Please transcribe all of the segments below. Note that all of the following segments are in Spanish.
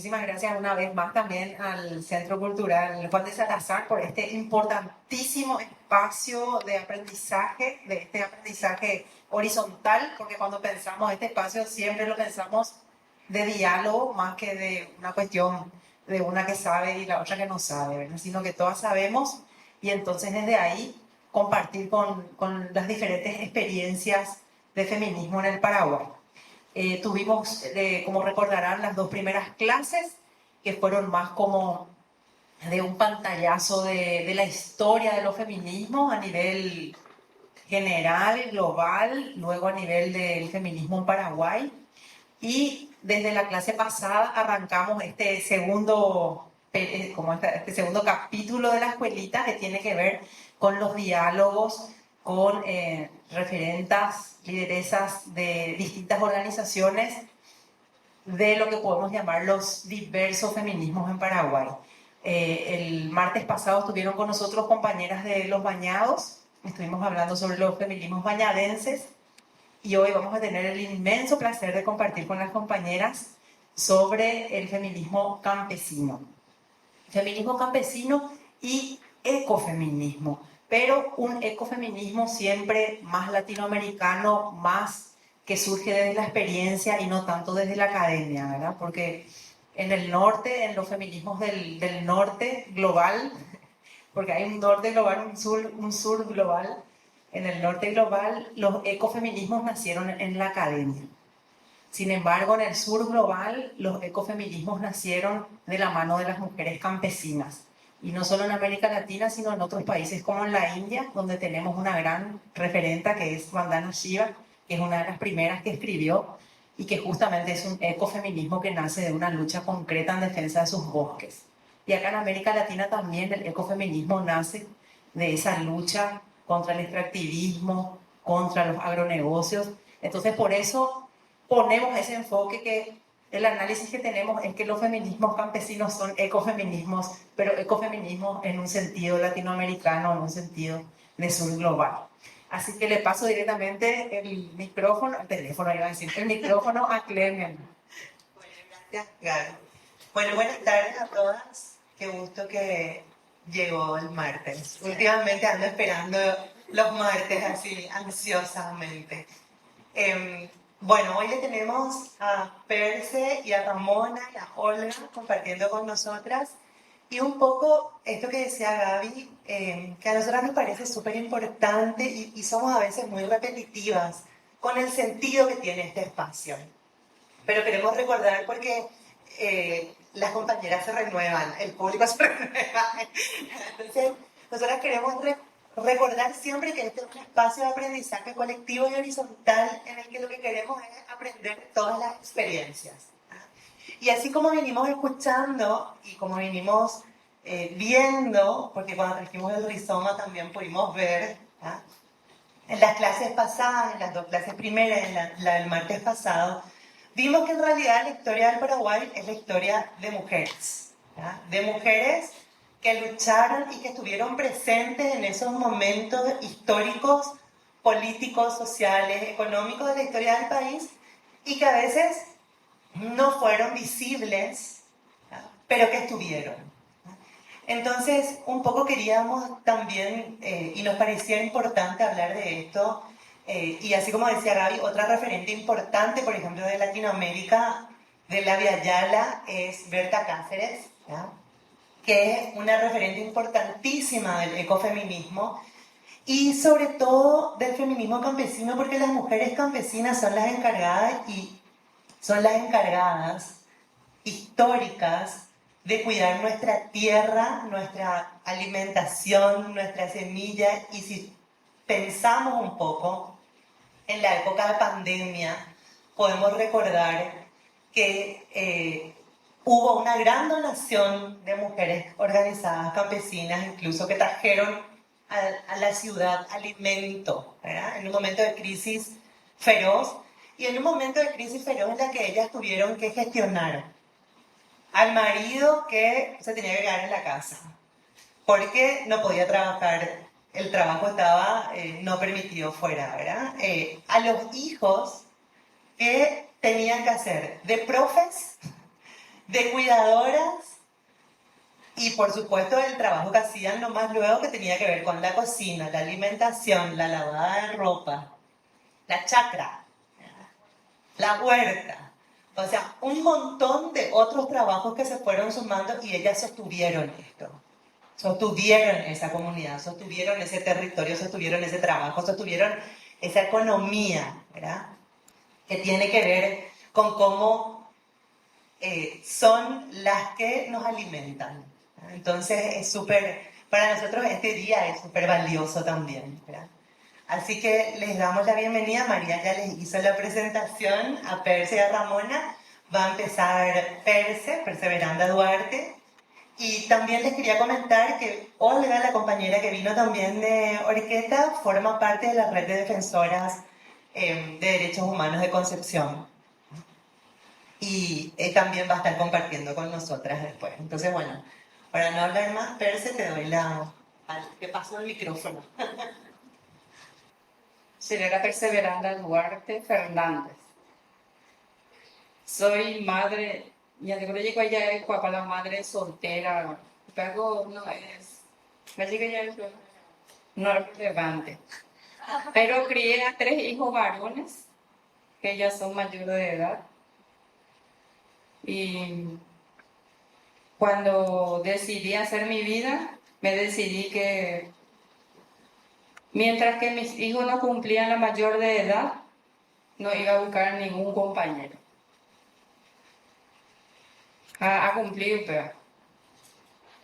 muchísimas gracias una vez más también al Centro Cultural Juan de Salazar por este importantísimo espacio de aprendizaje, de este aprendizaje horizontal, porque cuando pensamos este espacio siempre lo pensamos de diálogo más que de una cuestión de una que sabe y la otra que no sabe, ¿verdad? Sino que todas sabemos y entonces desde ahí compartir con las diferentes experiencias de feminismo en el Paraguay. Tuvimos, como recordarán, las dos primeras clases, que fueron más como de un pantallazo de la historia de los feminismos a nivel general, global, luego a nivel del feminismo en Paraguay. Y desde la clase pasada arrancamos este segundo, este segundo capítulo de la escuelita que tiene que ver con los diálogos con referentas, lideresas de distintas organizaciones de lo que podemos llamar los diversos feminismos en Paraguay. El martes pasado estuvieron con nosotros compañeras de Los Bañados, estuvimos hablando sobre los feminismos bañadenses y hoy vamos a tener el inmenso placer de compartir con las compañeras sobre el feminismo campesino. Feminismo campesino y ecofeminismo, pero un ecofeminismo siempre más latinoamericano, más que surge desde la experiencia y no tanto desde la academia, ¿verdad? Porque en el norte, en los feminismos del norte global, porque hay un norte global, un sur global, en el norte global los ecofeminismos nacieron en la academia. Sin embargo, en el sur global, los ecofeminismos nacieron de la mano de las mujeres campesinas. Y no solo en América Latina, sino en otros países como en la India, donde tenemos una gran referenta que es Vandana Shiva, que es una de las primeras que escribió y que justamente es un ecofeminismo que nace de una lucha concreta en defensa de sus bosques. Y acá en América Latina también el ecofeminismo nace de esa lucha contra el extractivismo, contra los agronegocios. Entonces, por eso ponemos ese enfoque que el análisis que tenemos es que los feminismos campesinos son ecofeminismos, pero ecofeminismos en un sentido latinoamericano, en un sentido de sur global. Así que le paso directamente el micrófono, el teléfono iba a decir, el micrófono a Clemen. Bueno, gracias, Gaby. Bueno, buenas tardes a todas. Qué gusto que llegó el martes. Últimamente ando esperando los martes así, ansiosamente. Bueno, hoy le tenemos a Perce y a Ramona y a Olga compartiendo con nosotras. Y un poco esto que decía Gaby, que a nosotras nos parece súper importante y somos a veces muy repetitivas con el sentido que tiene este espacio. Pero queremos recordar porque las compañeras se renuevan, el público se renueva. Entonces, nosotras queremos recordar siempre que este es un espacio de aprendizaje colectivo y horizontal en el que lo que queremos es aprender todas las experiencias. Y así como vinimos escuchando y como vinimos viendo, porque cuando trajimos el rizoma también pudimos ver, ¿ah? En las clases pasadas, en las dos clases primeras, en la del martes pasado, vimos que en realidad la historia del Paraguay es la historia de mujeres, ¿ya? De mujeres que lucharon y que estuvieron presentes en esos momentos históricos, políticos, sociales, económicos de la historia del país y que a veces no fueron visibles, ¿ya? Pero que estuvieron. Entonces, un poco queríamos también, y nos parecía importante hablar de esto, y así como decía Gaby, otra referente importante, por ejemplo, de Latinoamérica, de la Via Yala, es Berta Cáceres, ¿ya? Que es una referente importantísima del ecofeminismo, y sobre todo del feminismo campesino, porque las mujeres campesinas son las encargadas, y son las encargadas históricas de cuidar nuestra tierra, nuestra alimentación, nuestra semilla. Y si pensamos un poco en la época de pandemia, podemos recordar que hubo una gran donación de mujeres organizadas, campesinas, incluso que trajeron a la ciudad alimento, ¿verdad? En un momento de crisis feroz, y en un momento de crisis feroz en la que ellas tuvieron que gestionar al marido que se tenía que quedar en la casa, porque no podía trabajar, el trabajo estaba no permitido fuera, ¿verdad? A los hijos que tenían que hacer de profes, de cuidadoras y por supuesto el trabajo que hacían nomás luego que tenía que ver con la cocina, la alimentación, la lavada de ropa, la chacra, la huerta. O sea, un montón de otros trabajos que se fueron sumando y ellas sostuvieron esto. Sostuvieron esa comunidad, sostuvieron ese territorio, sostuvieron ese trabajo, sostuvieron esa economía, ¿verdad? Que tiene que ver con cómo son las que nos alimentan. Entonces es súper, para nosotros este día es súper valioso también, ¿verdad? Así que les damos la bienvenida. María ya les hizo la presentación a Perse y a Ramona. Va a empezar Perse, Perseveranda Duarte. Y también les quería comentar que Olga, la compañera que vino también de Orqueta, forma parte de la red de defensoras de derechos humanos de Concepción. Y también va a estar compartiendo con nosotras después. Entonces, bueno, para no hablar más, Perse, te doy te paso el micrófono. Señora Perseveranda Duarte Fernández. Soy madre, ya te creo que ella es la madre soltera, pero no es, me dice ya es no es relevante. Pero crié a 3 hijos varones, que ya son mayores de edad. Y cuando decidí hacer mi vida, me decidí que mientras que mis hijos no cumplían la mayor de edad, no iba a buscar ningún compañero. A cumplir, pero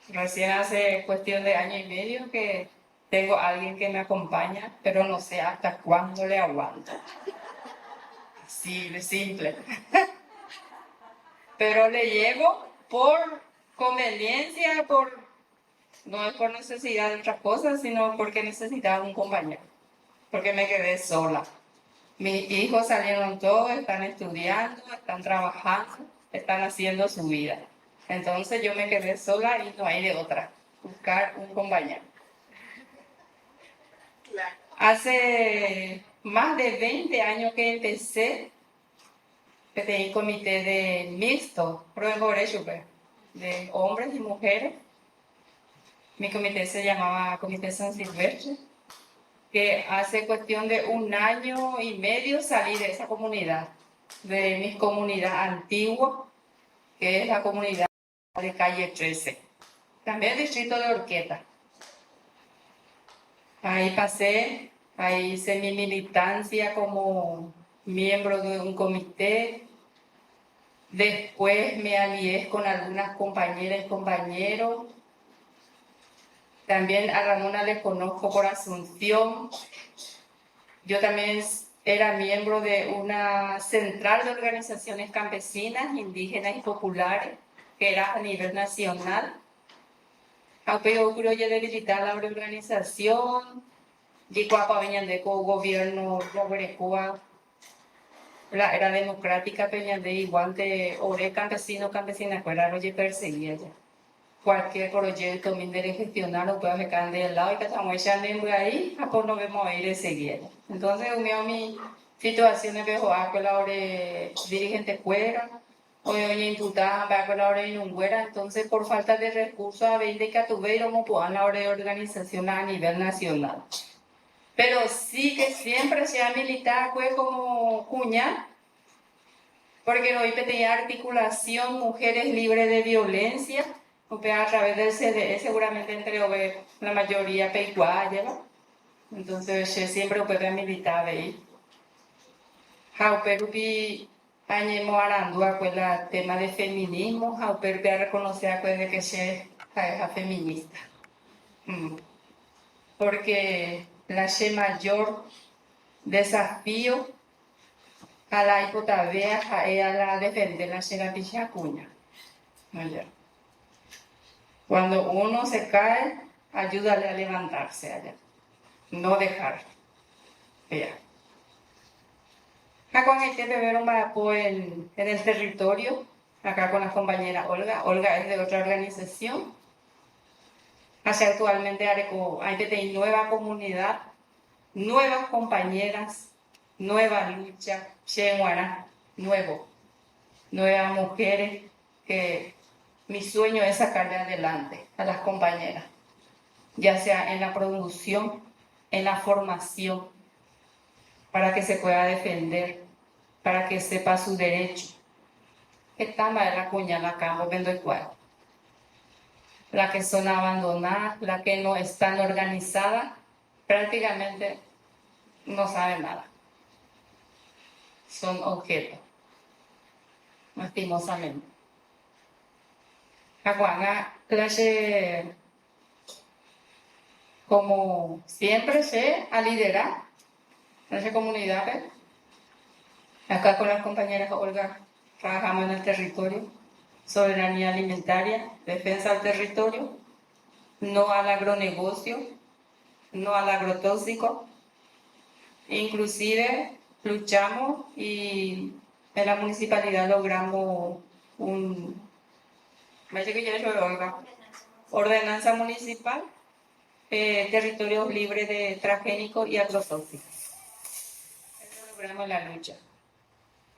recién hace cuestión de año y medio que tengo a alguien que me acompaña, pero no sé hasta cuándo le aguanto. Así de simple. Pero le llevo por conveniencia, no es por necesidad de otras cosas, sino porque necesitaba un compañero. Porque me quedé sola. Mis hijos salieron todos, están estudiando, están trabajando, están haciendo su vida. Entonces yo me quedé sola y no hay de otra, buscar un compañero. Hace más de 20 años que empecé, que tenía un comité de mixto, de hombres y mujeres. Mi comité se llamaba Comité San Silvestre, que hace cuestión de 1 año y medio salí de esa comunidad, de mi comunidad antigua, que es la comunidad de calle 13, también el distrito de Orqueta. Ahí pasé, ahí hice mi militancia como miembro de un comité. Después me alié con algunas compañeras y compañeros. También a Ramona le conozco por Asunción. Yo también era miembro de una central de organizaciones campesinas, indígenas y populares, que era a nivel nacional. Aunque yo quiero debilitar la organización, y cuando venían de gobierno la era democrática, venían de igual de ore campesino, campesina, fuera lo que perseguía ya. Cualquier proyecto me de gestionar o puede quedar del lado y que estamos echando ahí, pues no vemos a ir de seguir. Entonces, mi situación de que la hora dirigente fuera, o imputada para la hora de un fuera, entonces por falta de recursos a 20 que tuve como puedan la hora de organización a nivel nacional. Pero sí que siempre se ha militado pues, como cuña, porque hoy tenía articulación Mujeres Libres de Violencia, a través del CDE, seguramente entre la mayoría peiguaya, ¿no? Entonces yo siempre militaba ahí. Jauperupi añemo arandua pues el tema de feminismo, Jauperupi a reconocer pues de que se es feminista. Porque la mayor desafío a la hipotabea a la defender la Shela Pichacuña. Cuando uno se cae, ayúdale a levantarse allá. No dejar. Vea. Acá con el tiempo vieron en el territorio, acá con la compañera Olga. Olga es de otra organización. Hace actualmente hay nueva comunidad, nuevas compañeras, nueva lucha, nuevas mujeres que mi sueño es sacarle adelante a las compañeras, ya sea en la producción, en la formación, para que se pueda defender, para que sepa su derecho. Esta es la cuña la campo vendo igual. Las que son abandonadas, las que no están organizadas, prácticamente no saben nada. Son objetos, lastimosamente. Aguanga, clase, como siempre sé, a liderar nuestra comunidad. Acá con las compañeras Olga trabajamos en el territorio, soberanía alimentaria, defensa del territorio, no al agronegocio, no al agrotóxico. Inclusive luchamos y en la municipalidad logramos ordenanza municipal, territorios libres de transgénicos y agrotóxicos. Eso logramos la lucha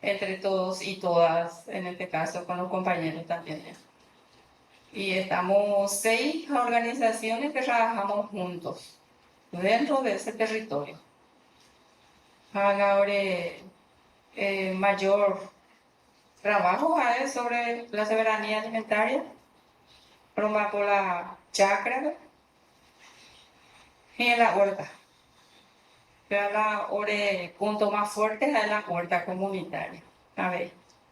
entre todos y todas, en este caso con los compañeros también. Y estamos 6 organizaciones que trabajamos juntos dentro de ese territorio. Ahora mayor trabajo sobre la soberanía alimentaria, broma por la chacra y en la huerta. Pero la punto más fuerte es la huerta comunitaria. A ver.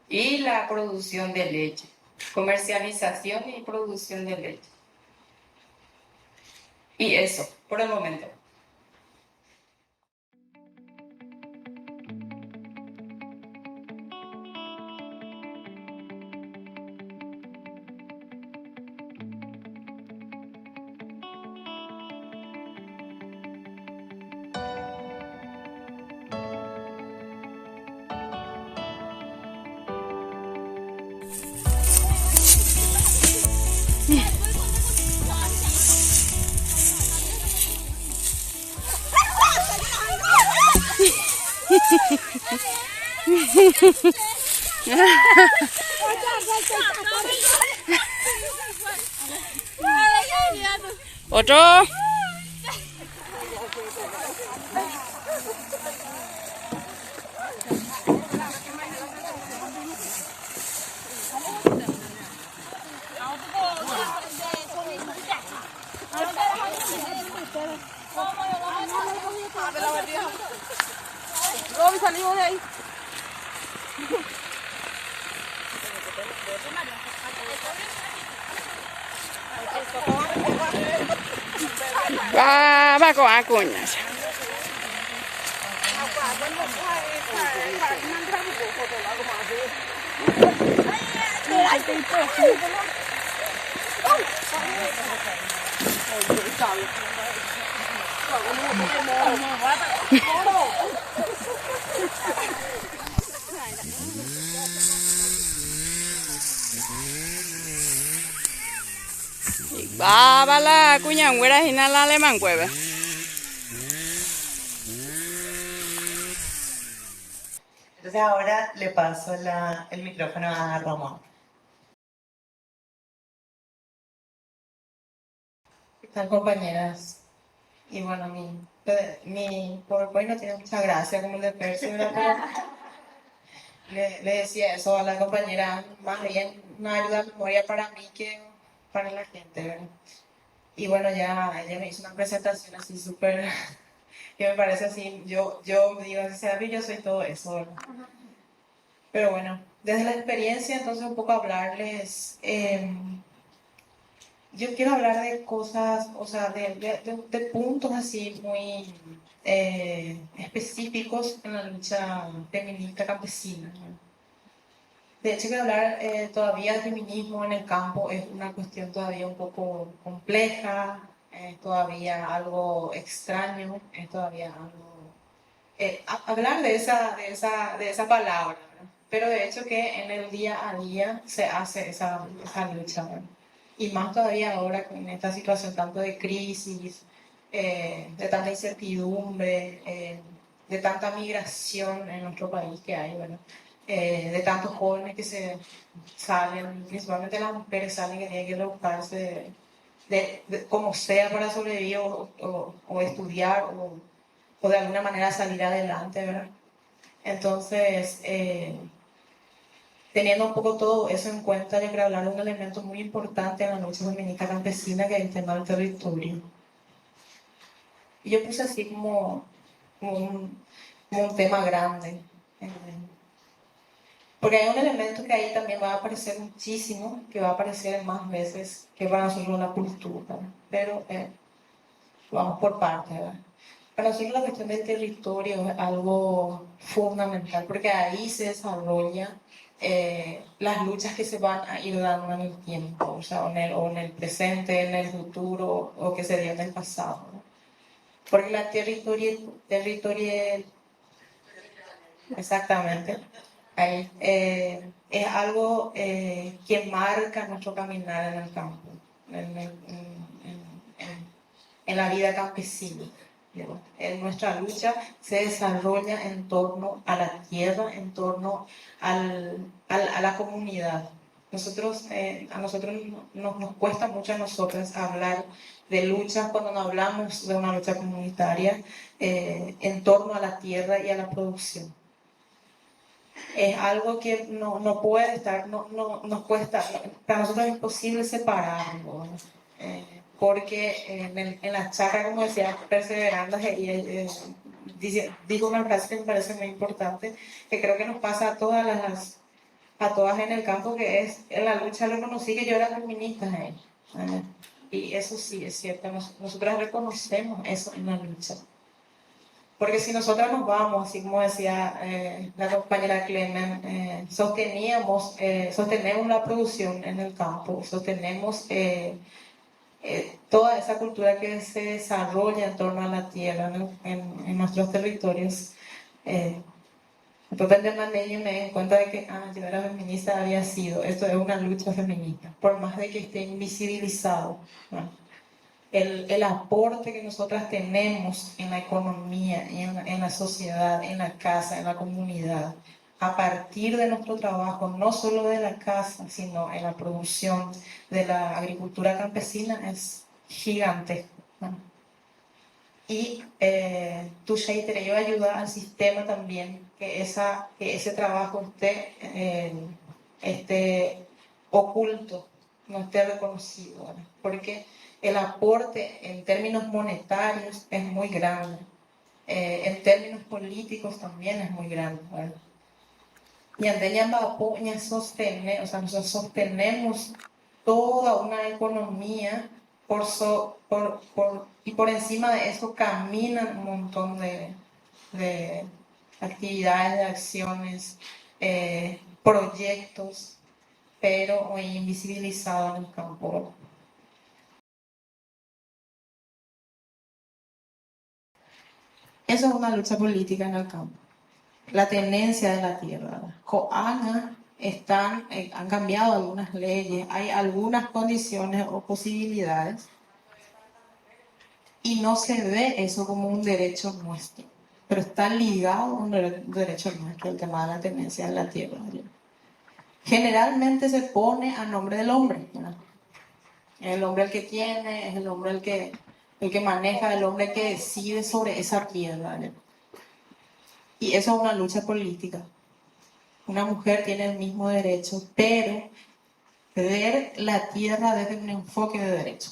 Y la producción de leche, comercialización y producción de leche. Y eso, por el momento. Otro. Roby, salimos de ahí. Va con acuñas. Va la cuña güera y la alemán cueve. Entonces ahora le paso el micrófono a Ramón. ¿Qué tal, compañeras? Y bueno, mi PowerPoint no tiene mucha gracia como el de Percy, ¿verdad? Le decía eso a la compañera, más bien una ayuda de memoria para mí que para la gente, ¿verdad? Y bueno, ya ella me hizo una presentación así súper, que me parece así, yo digo, yo soy todo eso, ¿verdad? Pero bueno, desde la experiencia, entonces un poco hablarles, yo quiero hablar de cosas, o sea, de puntos así muy específicos en la lucha feminista campesina, ¿no? De hecho, quiero hablar todavía del feminismo en el campo, es una cuestión todavía un poco compleja, es todavía algo extraño, es todavía algo... hablar de esa palabra, ¿no? Pero de hecho que en el día a día se hace esa lucha, ¿no? Y más todavía ahora con esta situación tanto de crisis, de tanta incertidumbre, de tanta migración en nuestro país que hay, ¿verdad? de tantos jóvenes que se salen, principalmente las mujeres salen que tienen que buscarse como sea para sobrevivir o estudiar o de alguna manera salir adelante, ¿verdad? Entonces, teniendo un poco todo eso en cuenta, yo quiero hablar de un elemento muy importante en la lucha feminista campesina, que es el tema del territorio. Y yo puse así como un tema grande. Porque hay un elemento que ahí también va a aparecer muchísimo, que va a aparecer más veces que para nosotros la cultura. Pero vamos por partes, ¿verdad? Para nosotros la cuestión del territorio es algo fundamental, porque ahí se desarrolla las luchas que se van a ir dando en el tiempo, o sea, o en el presente, en el futuro, o que se dio en el pasado, ¿no? Porque la territorio, exactamente, ahí, es algo que marca nuestro caminar en el campo, en la vida campesina. En nuestra lucha se desarrolla en torno a la tierra, en torno a la comunidad. A nosotros nos cuesta mucho a nosotras hablar de luchas cuando no hablamos de una lucha comunitaria en torno a la tierra y a la producción. Es algo que no puede estar, nos cuesta, para nosotros es imposible separarlo, ¿no? Porque en la chacra, como decía, perseverando, dijo una frase que me parece muy importante, que creo que nos pasa a todas en el campo, que es, en la lucha reconocí que yo era feminista, ¿no? Y eso sí es cierto, nosotras reconocemos eso en la lucha. Porque si nosotras nos vamos, así como decía la compañera Clemen, sostenemos la producción en el campo, sostenemos toda esa cultura que se desarrolla en torno a la tierra, ¿no? En nuestros territorios. De repente el mandeño me di cuenta de que yo era feminista, había sido, esto es una lucha feminista, por más de que esté invisibilizado, ¿no? El aporte que nosotras tenemos en la economía, en la sociedad, en la casa, en la comunidad, a partir de nuestro trabajo, no solo de la casa, sino en la producción de la agricultura campesina, es gigantesco, ¿no? Y tu yo ayuda al sistema también que ese trabajo esté oculto, no esté reconocido, ¿verdad? Porque el aporte en términos monetarios es muy grande, en términos políticos también es muy grande, ¿verdad? Y nosotros sostenemos toda una economía y por encima de eso caminan un montón de actividades, de acciones, proyectos, pero muy invisibilizados en el campo. Eso es una lucha política en el campo. La tenencia de la tierra. Coana han cambiado algunas leyes, hay algunas condiciones o posibilidades y no se ve eso como un derecho nuestro, pero está ligado a un derecho nuestro, el tema de la tenencia de la tierra. Generalmente se pone a nombre del hombre, ¿verdad? Es el hombre el que tiene, es el hombre el que maneja, el hombre que decide sobre esa tierra, ¿verdad? Y eso es una lucha política. Una mujer tiene el mismo derecho, pero ver la tierra desde un enfoque de derecho.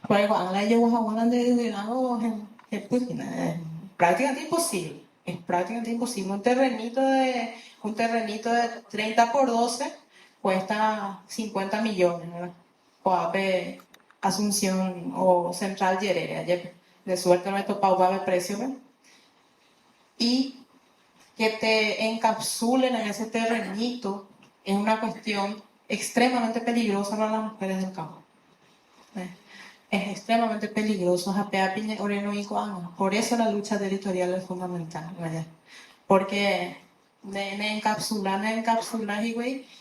Porque cuando ellos hablan de lado, es prácticamente imposible. Es prácticamente imposible. Un terrenito de 30 por 12 cuesta 50 millones, ¿verdad? Coape Asunción o Central Yerere. De suerte me he topado el precio, ¿verdad? Y que te encapsulen en ese terrenito es una cuestión extremadamente peligrosa para las mujeres del campo. Es extremadamente peligroso. Por eso la lucha territorial es fundamental, ¿verdad? Porque encapsular,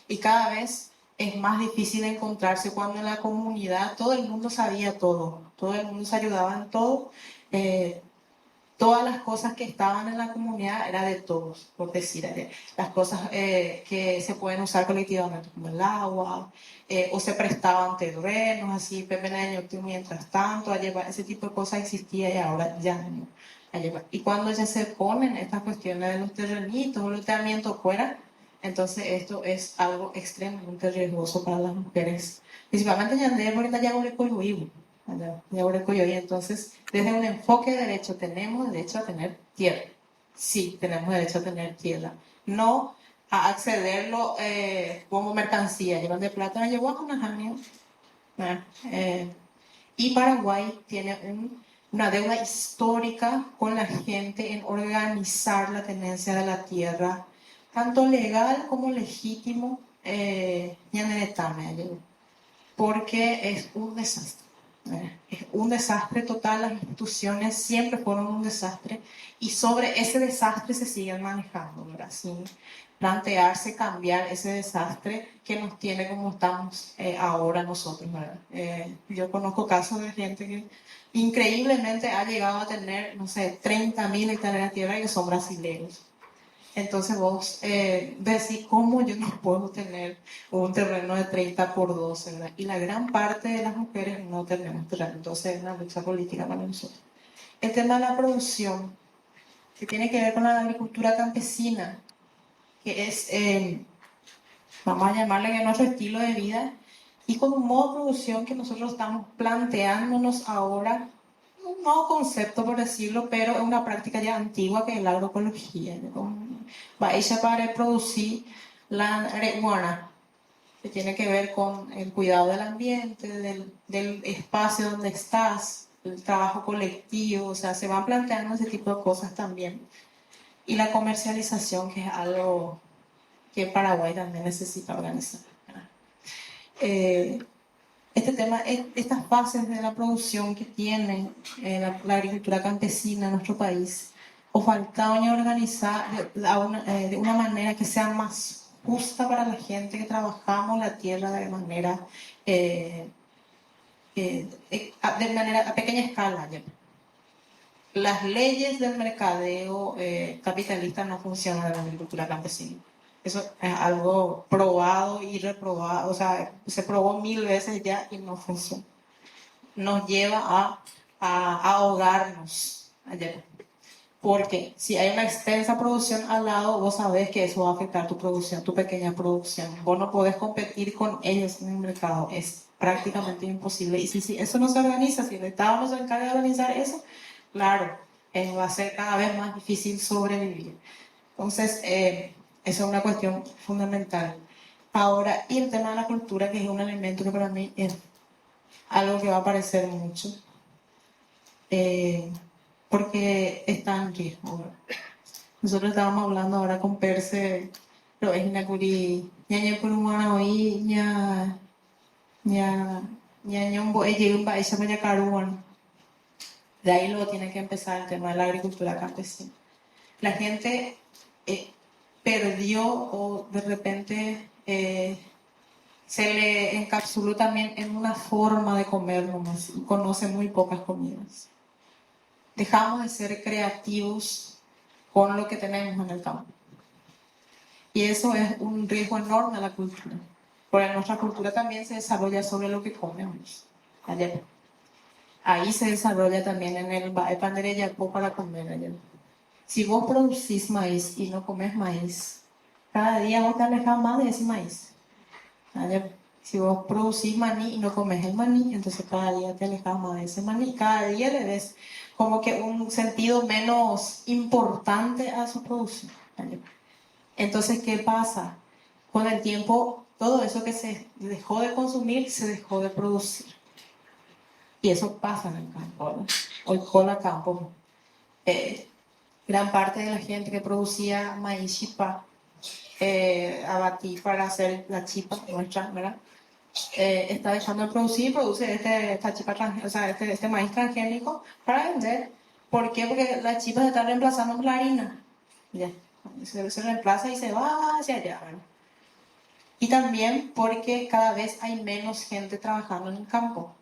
y cada vez es más difícil encontrarse cuando en la comunidad todo el mundo sabía todo el mundo se ayudaba en todo. todas las cosas que estaban en la comunidad era de todos, por decir, las cosas que se pueden usar colectivamente, como el agua, o se prestaban terrenos, así, pepeneño, mientras tanto, ese tipo de cosas existía y ahora ya no. Y cuando ya se ponen estas cuestiones de los terrenitos, el loteamiento fuera, entonces esto es algo extremadamente riesgoso para las mujeres, principalmente ya porque ya no vivo. Y entonces, desde un enfoque de derecho, tenemos derecho a tener tierra. Sí, tenemos derecho a tener tierra. No a accederlo como mercancía. Llevan de plata, me llevó a unas años. Y Paraguay tiene una deuda histórica con la gente en organizar la tenencia de la tierra, tanto legal como legítimo, porque es un desastre. Es un desastre total, las instituciones siempre fueron un desastre y sobre ese desastre se siguen manejando, ¿verdad? Sin plantearse cambiar ese desastre que nos tiene como estamos ahora nosotros, ¿verdad? Yo conozco casos de gente que increíblemente ha llegado a tener, no sé, 30.000 hectáreas de tierra y que son brasileños. Entonces vos decís, ¿cómo yo no puedo tener un terreno de 30 por 12, ¿verdad? Y la gran parte de las mujeres no tenemos terreno, entonces es una lucha política para nosotros. El tema de la producción, que tiene que ver con la agricultura campesina, que es, vamos a llamarle que nuestro estilo de vida, y con un modo de producción que nosotros estamos planteándonos ahora, un nuevo concepto por decirlo, pero es una práctica ya antigua que es la agroecología. Va ella para producir la areguana, que tiene que ver con el cuidado del ambiente, del espacio donde estás, el trabajo colectivo, o sea, se van planteando ese tipo de cosas también. Y la comercialización, que es algo que Paraguay también necesita organizar. Este tema, estas fases de la producción que tiene la agricultura campesina en nuestro país, o faltaban organizar de una manera que sea más justa para la gente que trabajamos la tierra de manera, a pequeña escala. ¿Ya? Las leyes del mercadeo capitalista no funcionan en la agricultura campesina. Eso es algo probado y reprobado, o sea, se probó 1000 veces ya y no funciona. Nos lleva a ahogarnos ayer. Porque si hay una extensa producción al lado, vos sabés que eso va a afectar tu producción, tu pequeña producción. Vos no podés competir con ellos en el mercado, es prácticamente imposible. Y si eso no se organiza, si el Estado no se encarga de organizar eso, claro, va a ser cada vez más difícil sobrevivir. Entonces, esa es una cuestión fundamental. Ahora, y el tema de la cultura, que es un elemento que para mí es algo que va a aparecer mucho, porque está en riesgo. Nosotros estábamos hablando ahora con Perse, pero es una curi, ñaña kurumana hoy, ñañombo, ella un baisa para caruan. De ahí luego tiene que empezar el tema de la agricultura campesina. La gente perdió o de repente se le encapsuló también en una forma de comer nomás y conoce muy pocas comidas. Dejamos de ser creativos con lo que tenemos en el campo. Y eso es un riesgo enorme a la cultura. Porque nuestra cultura también se desarrolla sobre lo que comemos. Ayer. Ahí se desarrolla también en el pandereyaco para comer ayer. Si vos producís maíz y no comes maíz, cada día vos te alejas más de ese maíz. Ayer. Si vos producís maní y no comes el maní, entonces cada día te alejas más de ese maní. Cada día le des como que un sentido menos importante a su producción. ¿Vale? Entonces, ¿qué pasa? Con el tiempo, todo eso que se dejó de consumir, se dejó de producir. Y eso pasa en el campo, ¿no? Hoy con el campo, gran parte de la gente que producía maíz chipa, abatí para hacer la chipa nuestra, ¿verdad? Está dejando de producir, produce esta chipa o sea, este maíz transgénico para vender. ¿Por qué? Porque la chipa se está reemplazando por la harina. Ya. Se reemplaza y se va hacia allá. ¿Verdad? Y también porque cada vez hay menos gente trabajando en el campo.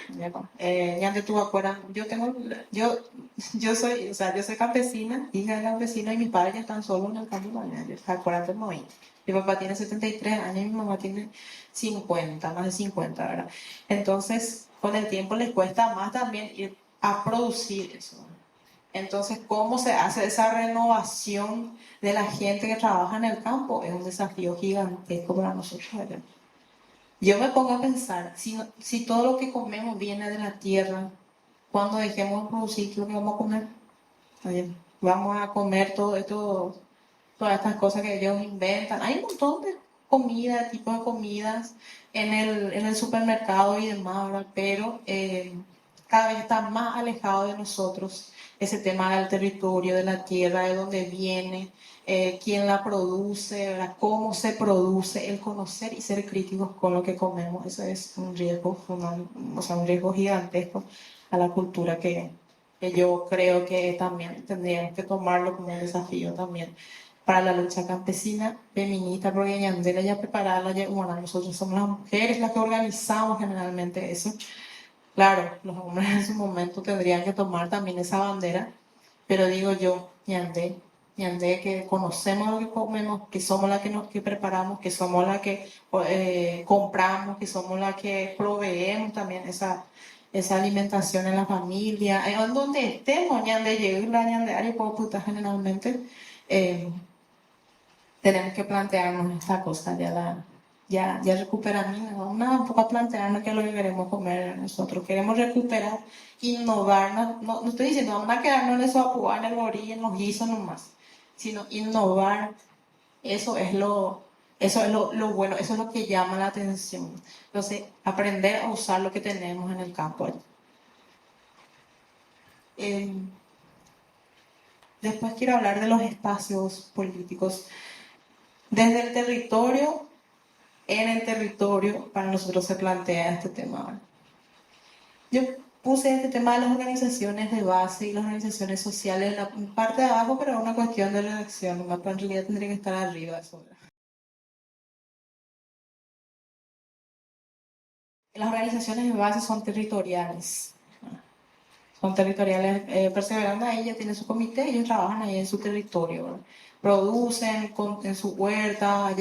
Ñande tu acuerdas, yo soy campesina, hija de campesina, y mis padres ya están solos en el campo mañana, acuérdate, muy. Mi papá tiene 73 años y mi mamá tiene 50, más de 50, ¿verdad? Entonces, con el tiempo les cuesta más también ir a producir eso. Entonces, ¿cómo se hace esa renovación de la gente que trabaja en el campo? Es un desafío gigantesco para nosotros, ¿verdad? Yo me pongo a pensar, si todo lo que comemos viene de la tierra, cuando dejemos de producir, ¿qué es lo que vamos a comer? Oye, vamos a comer todo esto, todas estas cosas que ellos inventan. Hay un montón de comida, tipos de comidas en el supermercado y demás, ¿verdad? Pero cada vez está más alejado de nosotros ese tema del territorio, de la tierra, de dónde viene, quién la produce, ¿verdad? Cómo se produce, el conocer y ser críticos con lo que comemos. Eso es un riesgo, o sea, un riesgo gigantesco a la cultura que yo creo que también tendríamos que tomarlo como un desafío también para la lucha campesina, feminista, porque Yandela ya preparada, bueno, nosotros somos las mujeres las que organizamos generalmente eso. Claro, los hombres en su momento tendrían que tomar también esa bandera, pero digo yo, Ñandé, que conocemos lo que comemos, que somos las que preparamos, que somos las que compramos, que somos las que proveemos también esa alimentación en la familia, en donde estemos, Ñandé, llega Ñandé, Ari, puta, generalmente, eh, tenemos que plantearnos esta cosa, ya recuperamos, un poco a plantearnos qué es lo que queremos comer nosotros. Queremos recuperar, innovar, no estoy diciendo vamos a quedarnos en eso, a jugar en el orilla, en los guisos nomás, sino innovar, eso es lo bueno, eso es lo que llama la atención. Entonces, aprender a usar lo que tenemos en el campo. Eh, Después quiero hablar de los espacios políticos. Desde el territorio, en el territorio, para nosotros se plantea este tema. Yo puse este tema de las organizaciones de base y las organizaciones sociales en la parte de abajo, pero es una cuestión de redacción, pero en realidad tendría que estar arriba eso. Las organizaciones de base son territoriales. Son territoriales, perseverando ahí, ya tienen su comité, ellos trabajan ahí en su territorio, ¿verdad? Producen en su huerta,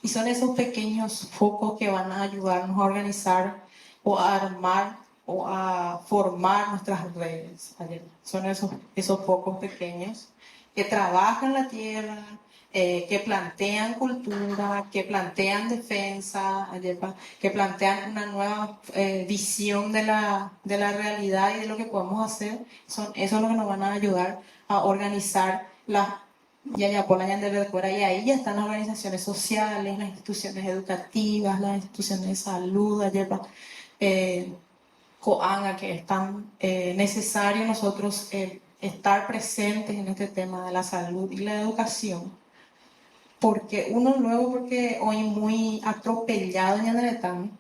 y son esos pequeños focos que van a ayudarnos a organizar o a armar o a formar nuestras redes. Son esos focos pequeños que trabajan la tierra, que plantean cultura, que plantean defensa, que plantean una nueva visión de la realidad y de lo que podemos hacer. Eso es lo que nos van a ayudar a organizar por la y ahí ya están las organizaciones sociales, las instituciones educativas, las instituciones de salud, COANGA, que es tan necesario nosotros estar presentes en este tema de la salud y la educación. Porque hoy muy atropellado en Yanderetán,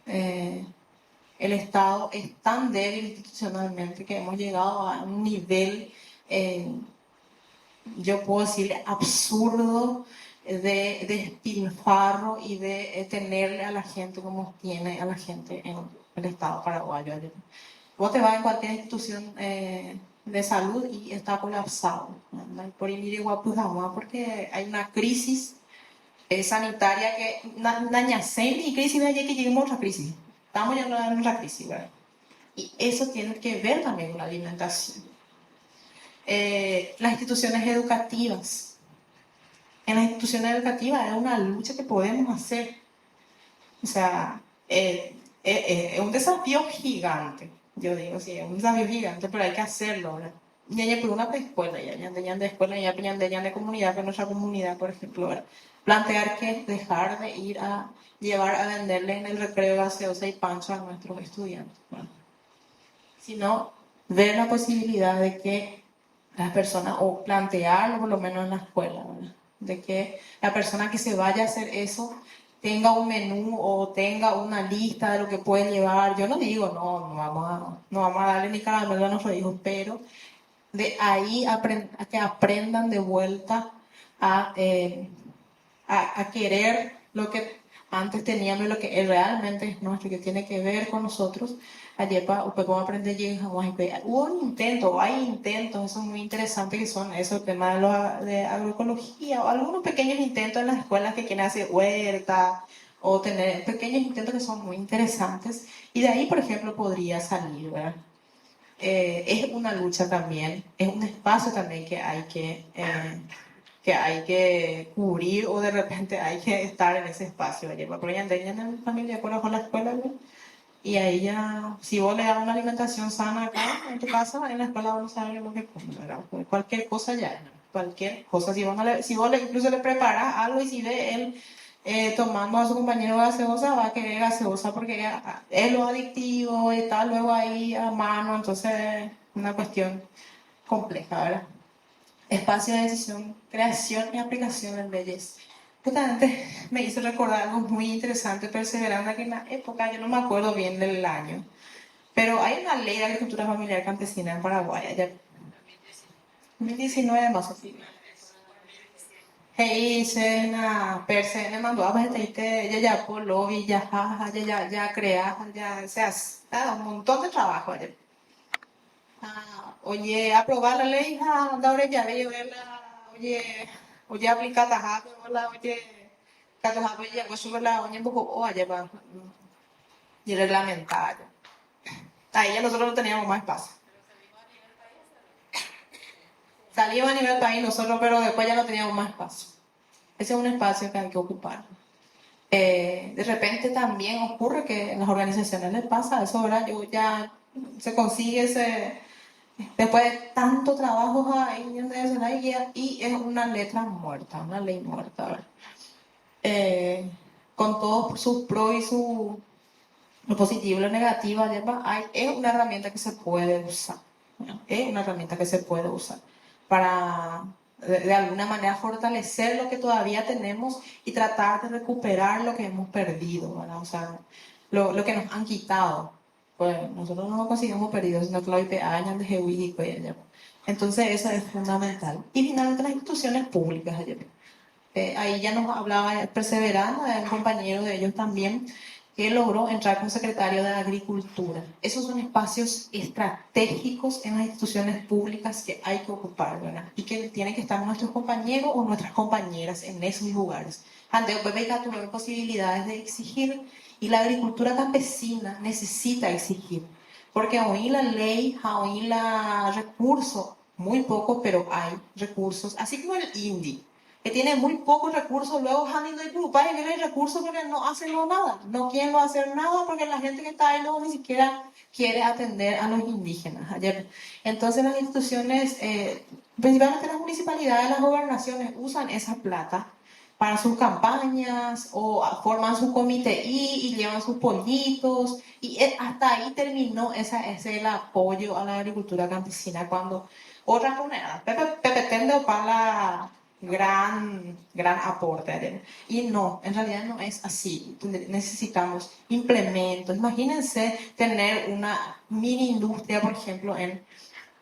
el Estado es tan débil institucionalmente que hemos llegado a un nivel, yo puedo decir, absurdo de despilfarro y de tenerle a la gente como tiene a la gente en el Estado paraguayo. Vos te vas en cualquier institución de salud y está colapsado. Por Iriguapujamá, porque hay una crisis sanitaria que y crisis de allí que lleguemos a otra crisis. Estamos ya en otra crisis, ¿verdad? Y eso tiene que ver también con la alimentación. Las instituciones educativas. En las instituciones educativas es una lucha que podemos hacer. O sea, es un desafío gigante. Yo digo, sí, es un desafío gigante, pero hay que hacerlo, ¿verdad? Ya por una escuela, ya de escuela, ya de comunidad, que nuestra comunidad, por ejemplo, ¿verdad? Plantear que dejar de ir a llevar a venderle en el recreo gaseosa y pancho a nuestros estudiantes, ¿verdad? Sino ver la posibilidad de que las personas, o plantearlo por lo menos en la escuela, ¿verdad? De que la persona que se vaya a hacer eso tenga un menú o tenga una lista de lo que puede llevar. Yo no digo, no vamos a darle ni caramelo a nuestros hijos, pero de ahí a que aprendan de vuelta a querer antes teníamos lo que realmente es nuestro, que tiene que ver con nosotros. Ayer, pues, cómo aprender hubo un intento, hay intentos, eso es muy interesante, que son eso, el tema de agroecología, o algunos pequeños intentos en las escuelas que quieren hacer huerta, o tener pequeños intentos que son muy interesantes. Y de ahí, por ejemplo, podría salir, ¿verdad? Es una lucha también, es un espacio también que hay que cubrir, o de repente hay que estar en ese espacio. Ayer, por ejemplo, ya en mi familia conozco la escuela, ¿no? Y ahí ya, si vos le das una alimentación sana acá en tu casa, en la escuela vamos a ver lo que come, ¿verdad? Cualquier cosa ya, ¿no? Cualquier cosa. Si vos incluso le preparas algo, y si ve él tomando a su compañero gaseosa, va a querer gaseosa porque es lo adictivo, está luego ahí a mano, entonces una cuestión compleja, ¿verdad? Espacio de decisión, creación y aplicación en leyes. Justamente me hizo recordar algo muy interesante, perseverando, que en la época, yo no me acuerdo bien del año, pero hay una ley de agricultura familiar campesina en Paraguay, allá 2019 más o menos. Hey, na perse me mandó a ver ya por lobby, ya jaja, ya crea, ya se hace un montón de trabajo allá. Oye, aprobar la ley, ahora ya ve verla, oye, aplicar tajaje, oye, katajape ya pues sube la oye, un poco, oye, va, y reglamentar. Ahí ya nosotros no teníamos más espacio. Salíamos a nivel país nosotros, pero después ya no teníamos más espacio. Ese es un espacio que hay que ocupar. De repente también ocurre que en las organizaciones les pasa eso, ¿verdad? Yo ya se consigue ese, después de tanto trabajo ahí y es una letra muerta, una ley muerta, ¿verdad? Con todos sus pros y sus lo positivo y lo negativo, es una herramienta que se puede usar, ¿no? Es una herramienta que se puede usar para de alguna manera fortalecer lo que todavía tenemos y tratar de recuperar lo que hemos perdido, ¿verdad? O sea, lo que nos han quitado. Pues nosotros no lo conseguimos perdido, sino que lo años de Jehuí. Entonces eso es fundamental. Y finalmente las instituciones públicas. Ahí ya nos hablaba Perseverana, un compañero de ellos también, que logró entrar como secretario de Agricultura. Esos son espacios estratégicos en las instituciones públicas que hay que ocupar, ¿verdad? Y que tienen que estar nuestros compañeros o nuestras compañeras en esos lugares. Ante OPPK tuvieron posibilidades de exigir, y la agricultura campesina necesita exigir, porque hoy la ley, hoy la recurso, muy poco, pero hay recursos, así como el INDI, que tiene muy pocos recursos, luego Handy no hay grupos, que tiene recursos porque no hacen nada, no quieren hacer nada porque la gente que está ahí luego ni siquiera quiere atender a los indígenas. Entonces las instituciones, principalmente las municipalidades, las gobernaciones, usan esa plata para sus campañas o forman su comité y llevan sus pollitos, y hasta ahí terminó ese el apoyo a la agricultura campesina, cuando otras comunidades, Pepe Tendo para la gran aporte. Y no, en realidad no es así. Necesitamos implementos. Imagínense tener una mini industria, por ejemplo,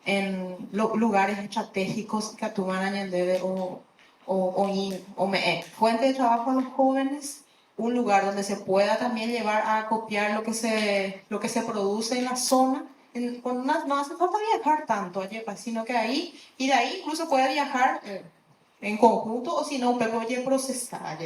en lugares estratégicos que actúan añadir fuente de trabajo a los jóvenes, un lugar donde se pueda también llevar a copiar lo que se produce en la zona. No hace falta viajar tanto, sino que ahí, y de ahí incluso puede viajar en conjunto, o si no, pero ya procesar.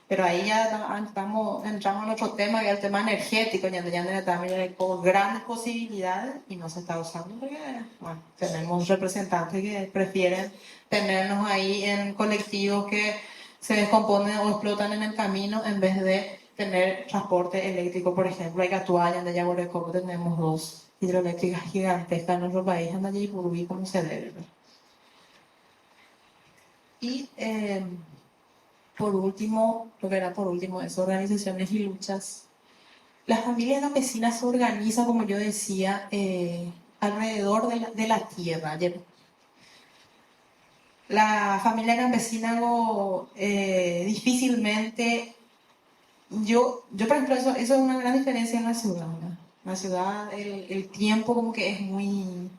Pero ahí ya entramos en otro tema, que es el tema energético, ya también hay grandes posibilidades y no se está usando porque, bueno, tenemos representantes que prefieren tenernos ahí en colectivos que se descomponen o explotan en el camino, en vez de tener transporte eléctrico. Por ejemplo, hay Catuaya, en Yaguarecoco tenemos 2 hidroeléctricas gigantescas en nuestro país, en allí Burubí, como se debe. Y por último, es organizaciones y luchas. Las familias campesinas se organizan, como yo decía, alrededor de la tierra. La familia campesina difícilmente, por ejemplo, eso es una gran diferencia en la ciudad, ¿no? En la ciudad el tiempo como que es muy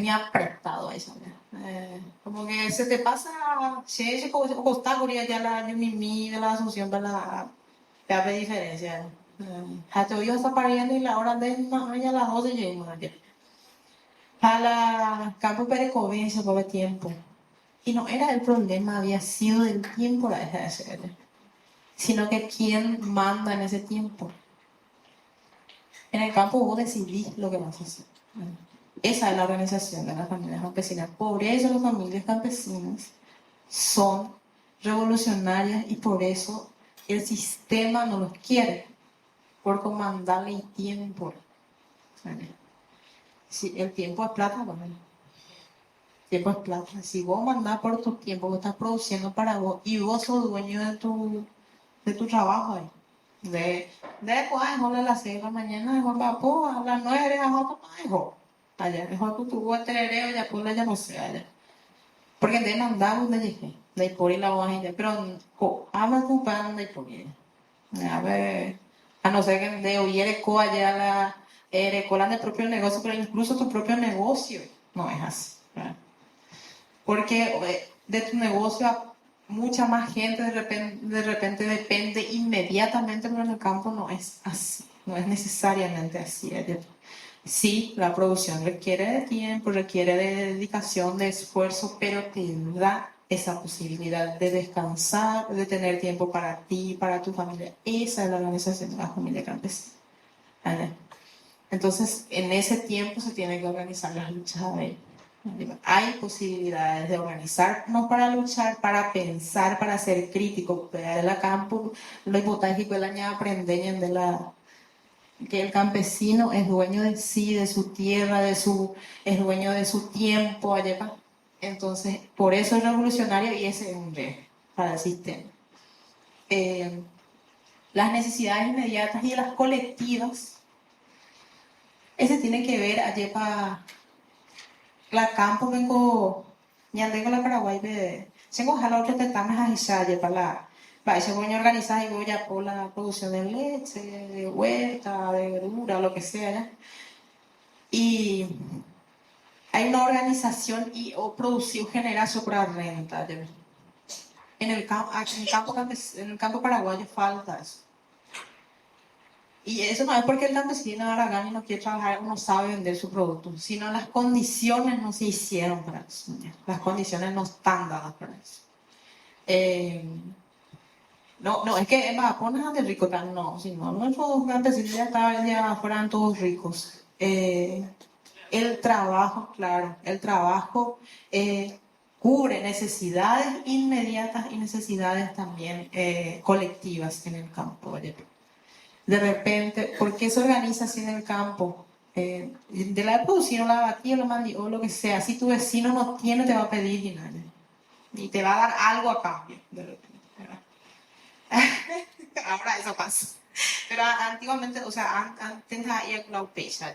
apretado eso, como que se te pasa, si se costa ya la mimi de la Asunción para Ya me diferencia. Hasta hoy está pariendo y la hora de más ya a las 12 llegamos ayer. A la campo Perecovense por el tiempo. Y no era el problema, había sido el tiempo la SHL, sino que quién manda en ese tiempo. En el campo vos decidís lo que vas a hacer. Esa es la organización de las familias campesinas. Por eso las familias campesinas son revolucionarias y por eso el sistema no los quiere, por comandarle el tiempo. Si el tiempo es plata, bueno, el tiempo es plata. Si vos mandás por tu tiempo, vos estás produciendo para vos y vos sos dueño de tu trabajo ahí. Después, a las 6 de la mañana, a las 9 allá, tu tubo de terereo, ya pues ya no sé, allá. Porque de mandamos de llegué, de por y la hojilla, pero habla tu pan de por y. A no ser que de oyere co allá la colan del propio negocio, pero incluso tu propio negocio no es así, ¿verdad? Porque de tu negocio mucha más gente de repente depende inmediatamente, pero en el campo no es así, no es necesariamente así. Sí, la producción requiere de tiempo, requiere de dedicación, de esfuerzo, pero te da esa posibilidad de descansar, de tener tiempo para ti, para tu familia. Esa es la organización de la familia campesina. ¿Vale? Entonces, en ese tiempo se tienen que organizar las luchas a ver. Hay posibilidades de organizarnos para luchar, para pensar, para ser críticos. Pero la campo, lo hipotético es la aprender de la que el campesino es dueño de sí, de su tierra, es dueño de su tiempo. Entonces, por eso es revolucionario y ese es un reto para el sistema. Las necesidades inmediatas y las colectivas, ese tiene que ver para la campo vengo ñandego la Paraguay de tengo ojalá otro tetames a Isalle para eso voy a organizar y voy a por la producción de leche, de huerta, de verdura, lo que sea, ¿ya? Y hay una organización y o producción genera renta, ¿ya? En el campo paraguayo falta eso. Y eso no es porque el campesino de Aragán no quiere trabajar o no sabe vender su producto, sino las condiciones no se hicieron para eso. Las condiciones no están dadas para eso. No, es que pones de rico tan no, sino nuestros campesinos ya fueran todos ricos. El trabajo, claro, el trabajo cubre necesidades inmediatas y necesidades también colectivas en el campo. De repente, ¿por qué se organiza así en el campo? De la producción, la batía, lo mandí, o lo que sea. Si tu vecino no tiene, te va a pedir dinero. Y te va a dar algo a cambio, de repente, ¿verdad? Ahora eso pasa. Pero antiguamente, o sea, antes había la pecha.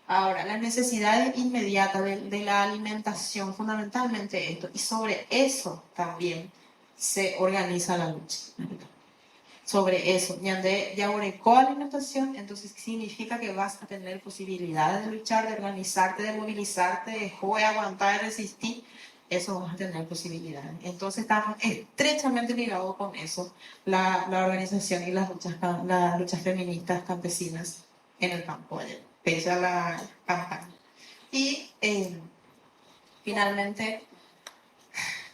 Ahora, las necesidades inmediatas de la alimentación, fundamentalmente esto. Y sobre eso también se organiza la lucha. Sobre eso, ya con alimentación, entonces significa que vas a tener posibilidades de luchar, de organizarte, de movilizarte, de aguantar, de resistir, eso vas a tener posibilidades. Entonces estamos estrechamente ligados con eso, la organización y las luchas feministas campesinas en el campo, pese a la campaña. Y finalmente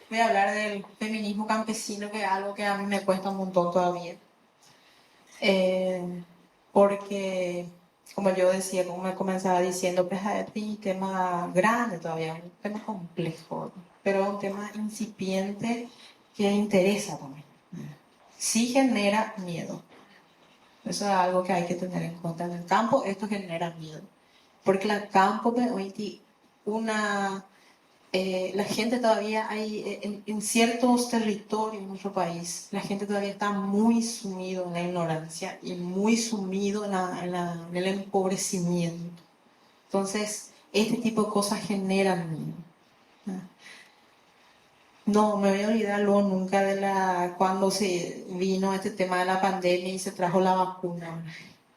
voy a hablar del feminismo campesino, que es algo que a mí me cuesta un montón todavía. Porque, como yo decía, como me comenzaba diciendo, pues es un tema grande todavía, un tema complejo, pero un tema incipiente que interesa también. Sí genera miedo. Eso es algo que hay que tener en cuenta. En el campo esto genera miedo. Porque el campo hoy la gente todavía hay en ciertos territorios en nuestro país, la gente todavía está muy sumido en la ignorancia y muy sumido en el empobrecimiento. Entonces, este tipo de cosas generan miedo. No me voy a olvidar luego nunca cuando se vino este tema de la pandemia y se trajo la vacuna.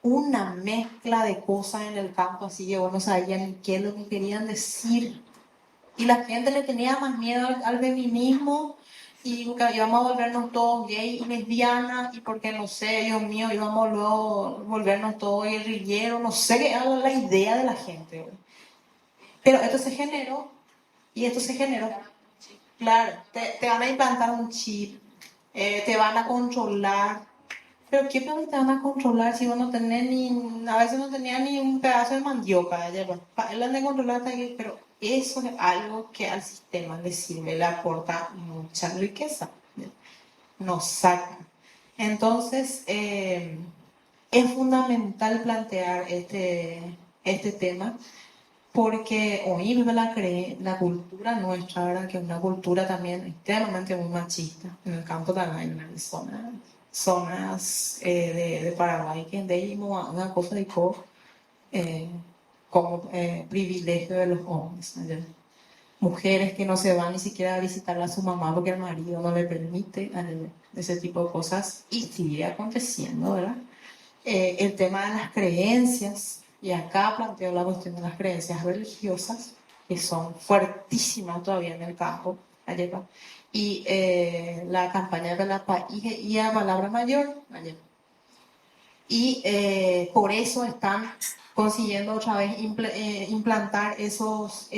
Una mezcla de cosas en el campo, así que no sabían ni qué es lo que querían decir. Y la gente le tenía más miedo al feminismo y que íbamos a volvernos todos gay y lesbianas, y porque no sé, Dios mío, íbamos luego a volvernos todos guerrilleros, no sé qué era la idea de la gente, güey. Pero esto se generó, y esto se generó, claro, te van a implantar un chip, te van a controlar, pero ¿qué plan te van a controlar si vos no tenés ni, a veces no tenía ni un pedazo de mandioca, ya, pues, él han de controlarte aquí, pero eso es algo que al sistema le sirve, le aporta mucha riqueza, ¿ya? Nos saca. Entonces, es fundamental plantear este tema porque hoy vive la cultura nuestra, ¿verdad? Que es una cultura también extremadamente muy machista. En el campo también hay zonas de Paraguay que de ahí una cosa de como privilegio de los hombres, ¿no? Mujeres que no se van ni siquiera a visitar a su mamá porque el marido no le permite, ese tipo de cosas, y sigue aconteciendo, ¿verdad? El tema de las creencias, y acá planteo la cuestión de las creencias religiosas, que son fuertísimas todavía en el campo, ayer, y la campaña de la paz y a palabra mayor, ayer. Y por eso están consiguiendo otra vez implantar esos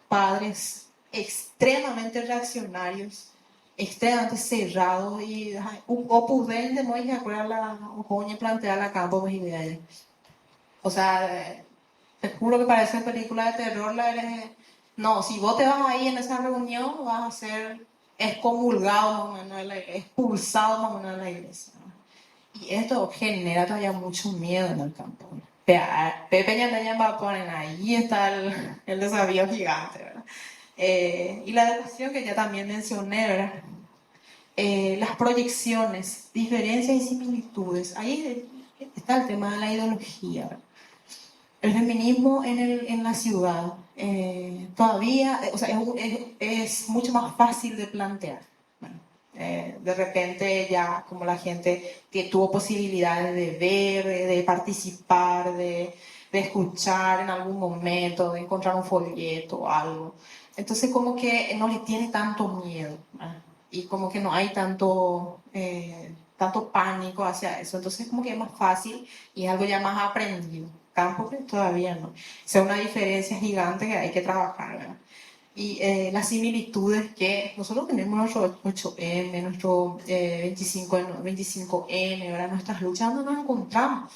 padres extremadamente reaccionarios, extremadamente cerrados y opus dei de moi acuerda la coña plantear la campo pues idea. O sea, te juro que parece película de terror no, si vos te vas ahí en esa reunión vas a ser excomulgado más o menos expulsado más o menos de la iglesia. Y esto genera todavía mucho miedo en el campo. Pepe Ñandaña va a poner ahí está el desafío gigante, ¿verdad? Y la educación que ya también mencioné, ¿verdad? Las proyecciones, diferencias y similitudes. Ahí está el tema de la ideología, ¿verdad? El feminismo en la ciudad todavía, o sea, es mucho más fácil de plantear. Bueno, de repente ya como la gente tuvo posibilidades de ver, de participar, de escuchar en algún momento, de encontrar un folleto o algo. Entonces como que no le tiene tanto miedo, ¿verdad? Y como que no hay tanto pánico hacia eso. Entonces como que es más fácil y es algo ya más aprendido. Campo que todavía no. O sea, una diferencia gigante que hay que trabajar, ¿verdad? Y las similitudes que nosotros tenemos nuestro 8M, nuestro 25N, ¿verdad? Nuestras luchas no nos encontramos.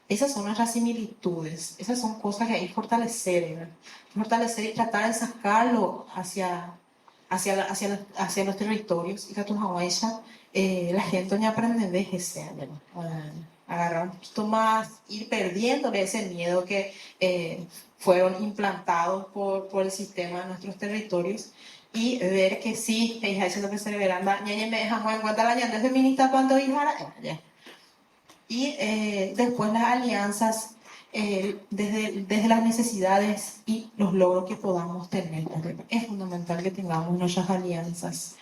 Esas son nuestras similitudes, esas son cosas que hay que fortalecer, ¿verdad? Fortalecer y tratar de sacarlo hacia los territorios y que tu ya la gente no aprende de ese, agarrar un poquito más, ir perdiendo ese miedo que fueron implantados por el sistema de nuestros territorios y ver que sí, es lo que se verán, me dejamos en cuenta la ñanda feminista cuando hijara, y después las alianzas desde las necesidades y los logros que podamos tener. Es fundamental que tengamos nuestras alianzas,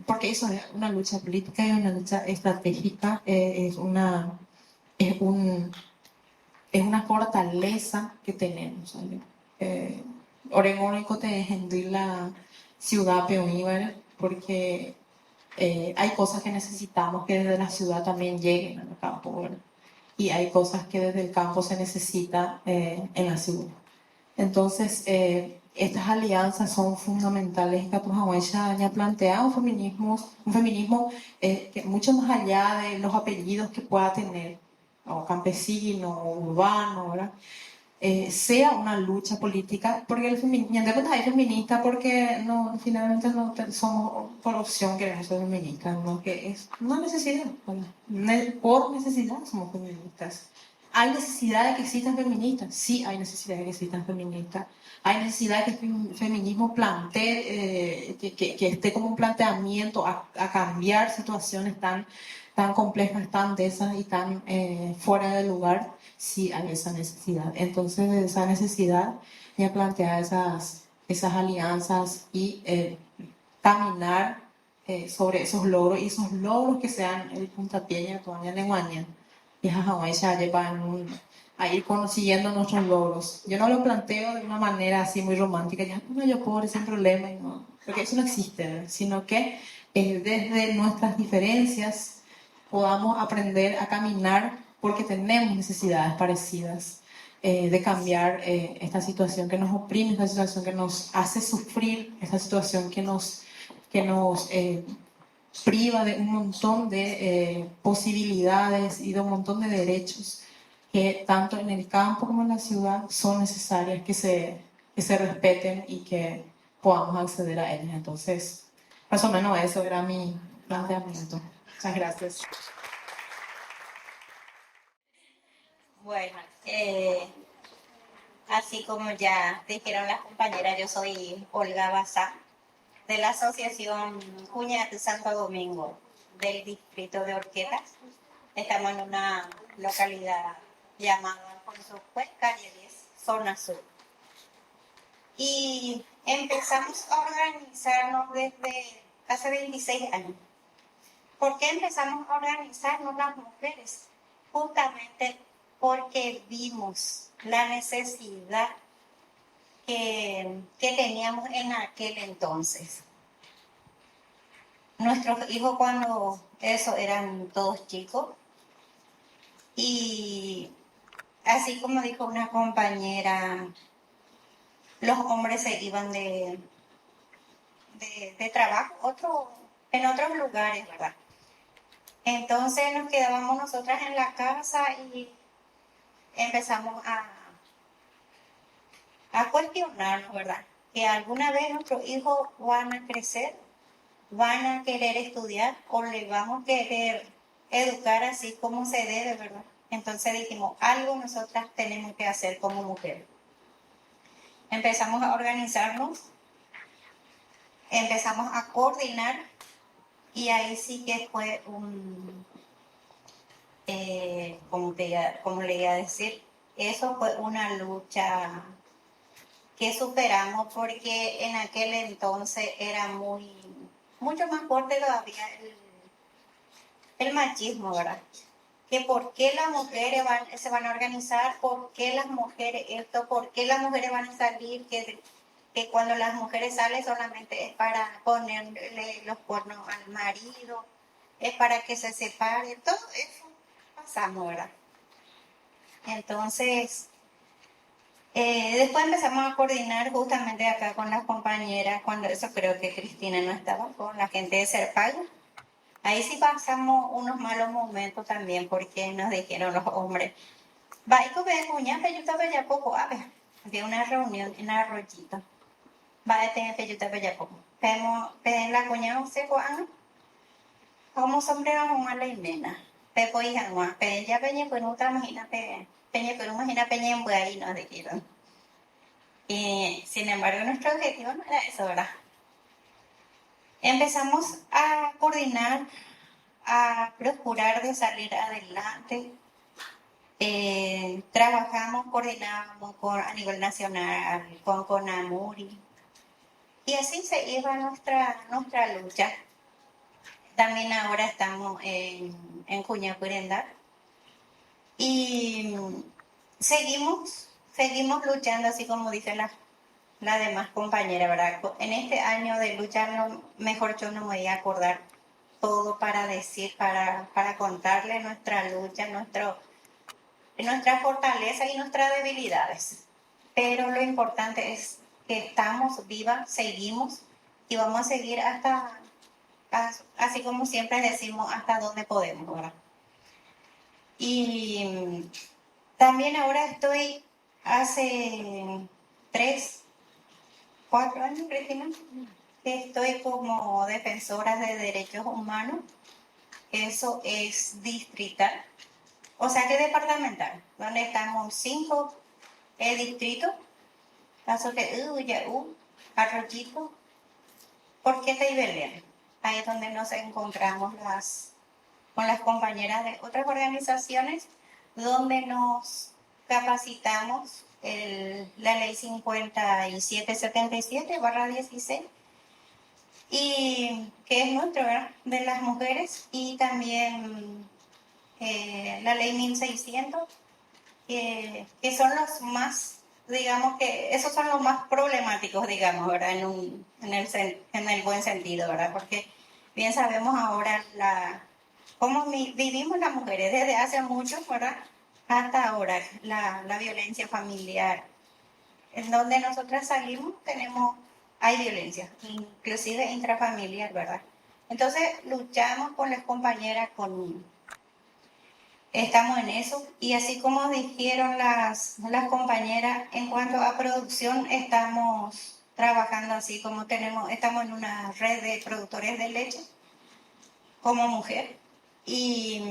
porque eso es una lucha política, es una lucha estratégica, es una fortaleza que tenemos. Oregón te la ciudad peoníbara, porque hay cosas que necesitamos que desde la ciudad también lleguen al campo, ¿verdad? Y hay cosas que desde el campo se necesita en la ciudad. Entonces, estas alianzas son fundamentales. Capujahuay ya plantea un feminismo que mucho más allá de los apellidos que pueda tener, o campesino, o urbano, ¿verdad? Sea una lucha política, porque el feminismo, hay feminista porque no, finalmente no somos por opción que ser feministas, ¿no? Que es una necesidad, bueno, por necesidad somos feministas. ¿Hay necesidad de que existan feministas? Sí, hay necesidad de que existan feministas. Hay necesidad de que el feminismo plantee, que esté como un planteamiento a cambiar situaciones tan complejas, tan densas y tan fuera de lugar. Sí hay esa necesidad. Entonces, de esa necesidad, ya plantear esas alianzas y caminar sobre esos logros, y esos logros que sean el puntapié y todavía en Guaña. Y Hawái ya lleva a ir consiguiendo nuestros logros. Yo no lo planteo de una manera así muy romántica, ya, no, yo pobre, sin problema, y no, porque eso no existe, sino que desde nuestras diferencias podamos aprender a caminar porque tenemos necesidades parecidas, de cambiar esta situación que nos oprime, esta situación que nos hace sufrir, esta situación que nos priva de un montón de posibilidades y de un montón de derechos que tanto en el campo como en la ciudad son necesarias que se respeten y que podamos acceder a ellas. Entonces, más o menos eso era mi planteamiento. Muchas gracias. Bueno, así como ya dijeron las compañeras, yo soy Olga Bazá, de la Asociación Cuña de Santo Domingo, del distrito de Orquetas. Estamos en una localidad llamada Alfonso Cuenca, zona sur. Y empezamos a organizarnos desde hace 26 años. ¿Por qué empezamos a organizarnos las mujeres? Justamente porque vimos la necesidad que teníamos en aquel entonces. Nuestros hijos cuando eso eran todos chicos y así como dijo una compañera, los hombres se iban de trabajo en otros lugares, ¿verdad? Entonces nos quedábamos nosotras en la casa y empezamos a cuestionarnos, ¿verdad? Que alguna vez nuestros hijos van a crecer, van a querer estudiar o les vamos a querer educar así como se debe, ¿verdad? Entonces dijimos, algo nosotras tenemos que hacer como mujeres. Empezamos a organizarnos, empezamos a coordinar y ahí sí que fue como le iba a decir, eso fue una lucha que superamos porque en aquel entonces era mucho más fuerte todavía el machismo, ¿verdad? Que por qué las mujeres se van a organizar, por qué las mujeres esto, por qué las mujeres van a salir, que cuando las mujeres salen solamente es para ponerle los cuernos al marido, es para que se separen, todo eso pasamos, ¿verdad? Entonces, después empezamos a coordinar justamente acá con las compañeras, cuando eso creo que Cristina no estaba, con la gente de Serpallo. Ahí sí pasamos unos malos momentos también, porque nos dijeron los hombres, va y come cuña, peyuta bella poco, a ver, había una reunión en Arroyito, va a tener peyuta bella poco. Pedimos la cuña, se juan, como sombrero a la nena, pepo y janua, peña, pues no te imaginas, peña, pero imagina peña en ahí nos dijeron. Y sin embargo, nuestro objetivo no era eso, ¿verdad? Empezamos a coordinar, a procurar de salir adelante. Trabajamos, coordinamos a nivel nacional con CONAMURI. Y así se iba nuestra lucha. También ahora estamos en Cuñapurenda. Y seguimos luchando, así como dice la demás compañera, ¿verdad? En este año de lucha, mejor yo no me voy a acordar todo para decir, para contarle nuestra lucha, nuestra fortaleza y nuestras debilidades. Pero lo importante es que estamos vivas, seguimos y vamos a seguir así como siempre decimos, hasta donde podemos, ¿verdad? Y también ahora estoy hace 4 años, Cristina, que estoy como defensora de derechos humanos. Eso es distrital, o sea que departamental, donde estamos 5 distritos, caso que Yaú, Arroyito, Porqueta y Belén. Ahí es donde nos encontramos con las compañeras de otras organizaciones, donde nos capacitamos la ley 5777/16, y que es nuestro, ¿verdad? De las mujeres, y también la ley 1600 que son los más, digamos que esos son los más problemáticos, digamos, ¿verdad? En el buen sentido, ¿verdad? Porque bien sabemos ahora cómo vivimos las mujeres desde hace mucho, ¿verdad? Hasta ahora, la violencia familiar. En donde nosotras salimos hay violencia, inclusive intrafamiliar, ¿verdad? Entonces luchamos con las compañeras, estamos en eso, y así como dijeron las compañeras, en cuanto a producción, estamos trabajando así como estamos en una red de productores de leche como mujer, y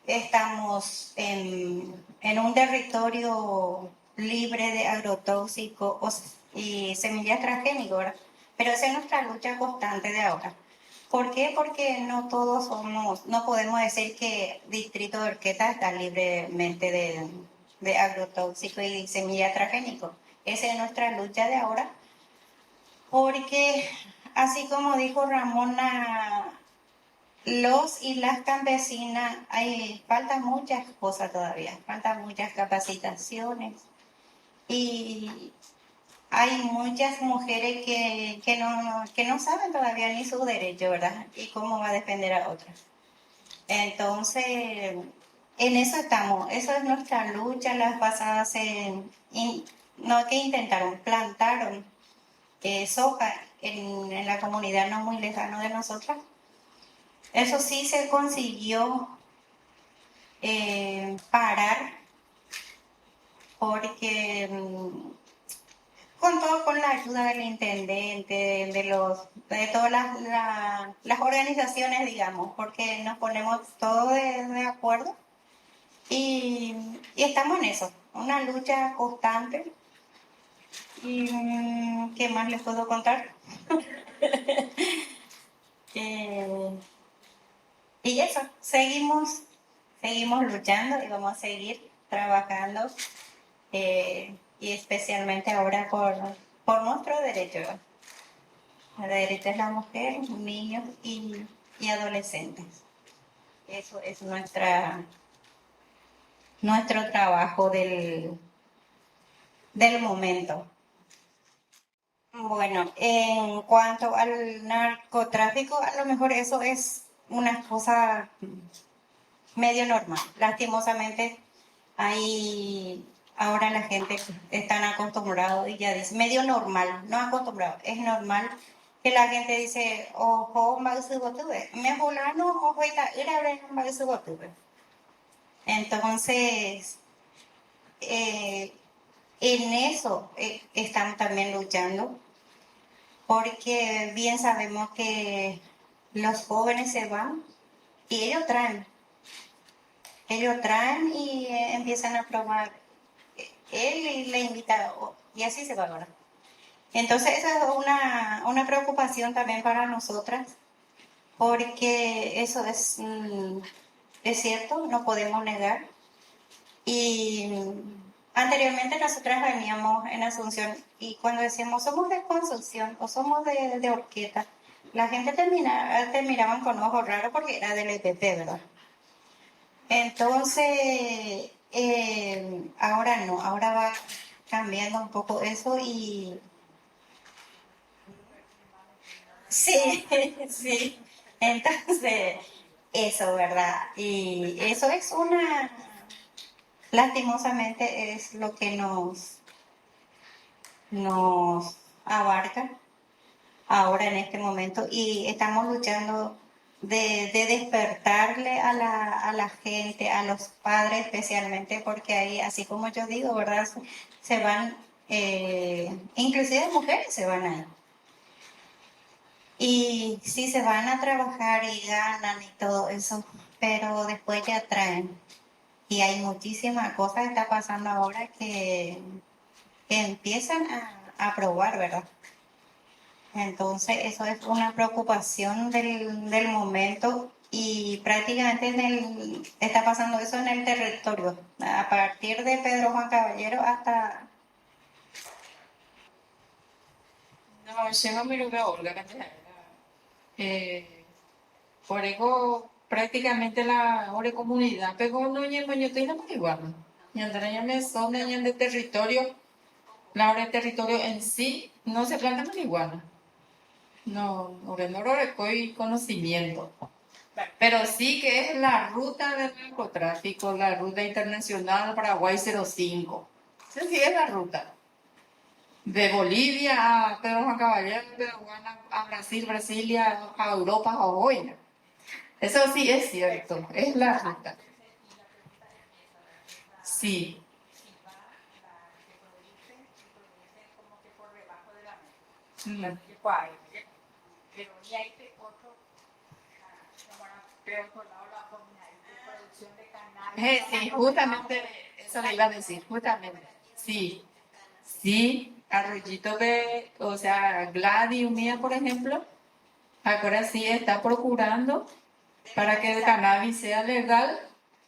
estamos en un territorio libre de agrotóxicos y semillas transgénicas, ¿verdad? Pero esa es nuestra lucha constante de ahora. ¿Por qué? Porque no todos no podemos decir que Distrito de Orqueta está libremente de agrotóxicos y semillas transgénicas. Esa es nuestra lucha de ahora, porque así como dijo Ramona, los y las campesinas, faltan muchas cosas todavía, faltan muchas capacitaciones y hay muchas mujeres que no saben todavía ni su derecho, ¿verdad? Y cómo va a defender a otras. Entonces, en eso estamos, eso es nuestra lucha. Las pasadas no que intentaron, plantaron soja en la comunidad no muy lejana de nosotras. Eso sí se consiguió parar porque con la ayuda del intendente, de todas las organizaciones, digamos, porque nos ponemos todos de acuerdo y estamos en eso, una lucha constante. ¿Y qué más les puedo contar? Eh, y eso, seguimos luchando y vamos a seguir trabajando, y especialmente ahora por nuestros derechos, los derechos de la mujer, niños y adolescentes. Eso es nuestro trabajo del momento. Bueno, en cuanto al narcotráfico, a lo mejor eso es una cosa medio normal. Lastimosamente, ahora la gente están acostumbrado y ya dice, medio normal, no acostumbrado, es normal que la gente dice, ojo, me fulano, ojo, entonces, en eso estamos también luchando, porque bien sabemos que los jóvenes se van y ellos traen y empiezan a probar él y le invita, y así se va ahora. Entonces esa es una preocupación también para nosotras, porque eso es cierto, no podemos negar. Y anteriormente nosotras veníamos en Asunción y cuando decíamos somos de Concepción o somos de Orqueta, la gente te miraban con ojos raros porque era del EPP, ¿verdad? Entonces, ahora no, ahora va cambiando un poco eso y sí, sí. Entonces, eso, ¿verdad? Y eso es lastimosamente es lo que nos abarca ahora en este momento y estamos luchando de despertarle a la gente, a los padres especialmente, porque ahí, así como yo digo, ¿verdad? Se van, inclusive mujeres se van ahí. Y sí se van a trabajar y ganan y todo eso, pero después ya traen. Y hay muchísimas cosas que está pasando ahora que empiezan a probar, ¿verdad? Entonces, eso es una preocupación del momento y prácticamente está pasando eso en el territorio, a partir de Pedro Juan Caballero hasta... No, yo no me lo veo, Olga, por eso prácticamente la hora comunidad, pero no ñemo yo estoy más igual. Y andar me zona y de territorio, la hora de territorio en sí no se planta marihuana. No, ahora no lo recoy conocimiento. Pero sí que es la ruta del narcotráfico, la ruta internacional Paraguay 05. Esa sí es la ruta. De Bolivia a Pedro Juan Caballero, Pedro Juan a Brasil, Brasilia, a Europa, a hoy. Eso sí es cierto, es la ruta. Sí, mm, sí, justamente eso le iba a decir, justamente. Sí, sí, Arroyito de, o sea, Gladys Unida, por ejemplo, ahora sí está procurando para que el cannabis sea legal.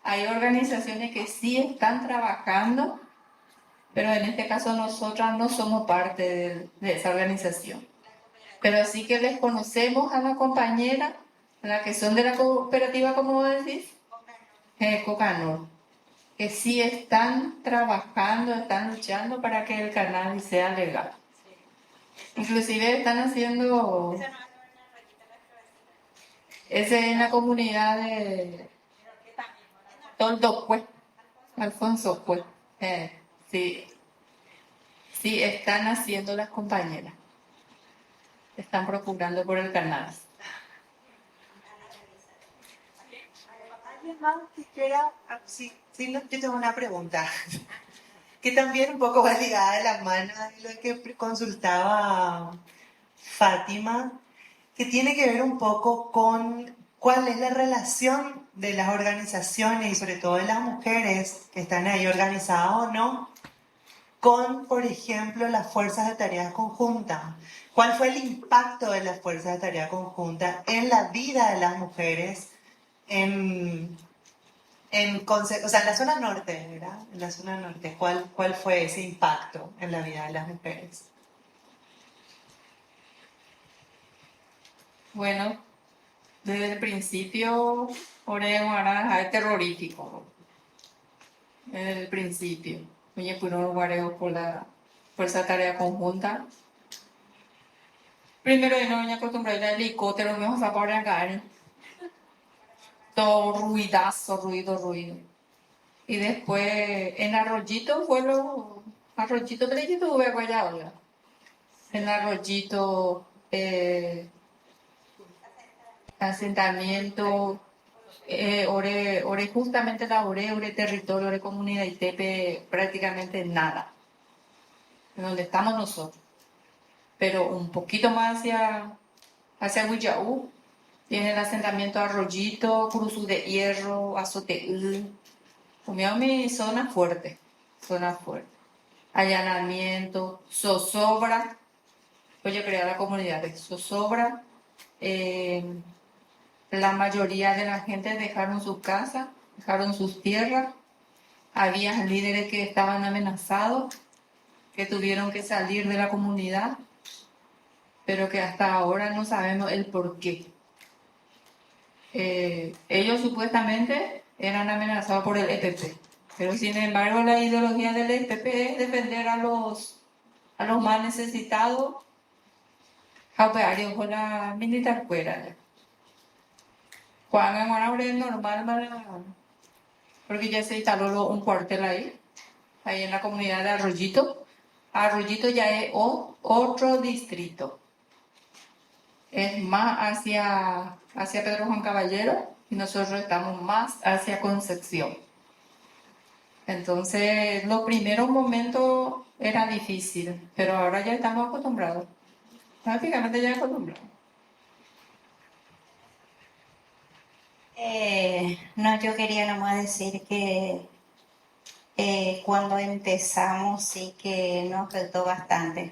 Hay organizaciones que sí están trabajando, pero en este caso nosotras no somos parte de esa organización. Pero sí que les conocemos a la compañera, a la que son de la cooperativa, como vos decís, Cocanor, que sí están trabajando, están luchando para que el cannabis sea legal. Inclusive están haciendo, ese en la comunidad de Toldo, pues, Alfonso, pues, sí, sí, están haciendo las compañeras, están procurando por el cannabis. ¿Alguien más que quiera? Sí, sí, yo tengo una pregunta, que también un poco va ligada de la mano de lo que consultaba Fátima, que tiene que ver un poco con cuál es la relación de las organizaciones y sobre todo de las mujeres que están ahí organizadas o no, con, por ejemplo, las fuerzas de tarea conjunta. ¿Cuál fue el impacto de las fuerzas de tarea conjunta en la vida de las mujeres o sea, en la zona norte, ¿verdad? En la zona norte, ¿cuál fue ese impacto en la vida de las mujeres? Bueno, desde el principio, Oreo Naranja es terrorífico. Desde el principio. Oye, pues no guareo por esa tarea conjunta. Primero, yo no me acostumbré a ir al helicóptero, me vamos a poner acá. Todo ruidazo, ruido. Y después, en Arroyito fue lo. Arroyito, pero yo tuve Guayabra. En Arroyito, asentamiento. Ore justamente la ore territorio, ore comunidad y tepe prácticamente nada, en donde estamos nosotros. Pero un poquito más hacia Huillaú, tiene el asentamiento Arroyito, Cruzú de Hierro, Azoteú, mi zona fuerte, allanamiento, zozobra, oye, crear la comunidad de zozobra, la mayoría de la gente dejaron su casa, dejaron sus tierras. Había líderes que estaban amenazados, que tuvieron que salir de la comunidad, pero que hasta ahora no sabemos el por qué. Ellos supuestamente eran amenazados por el EPP, pero sin embargo la ideología del EPP es defender a los más necesitados, con la militar fuera. Juan ahora es normal, porque ya se instaló un cuartel ahí en la comunidad de Arroyito. Arroyito ya es otro distrito. Es más hacia Pedro Juan Caballero y nosotros estamos más hacia Concepción. Entonces, los primeros momentos era difícil, pero ahora ya estamos acostumbrados. Prácticamente ya acostumbrados. No, yo quería nomás decir que cuando empezamos sí que nos afectó bastante.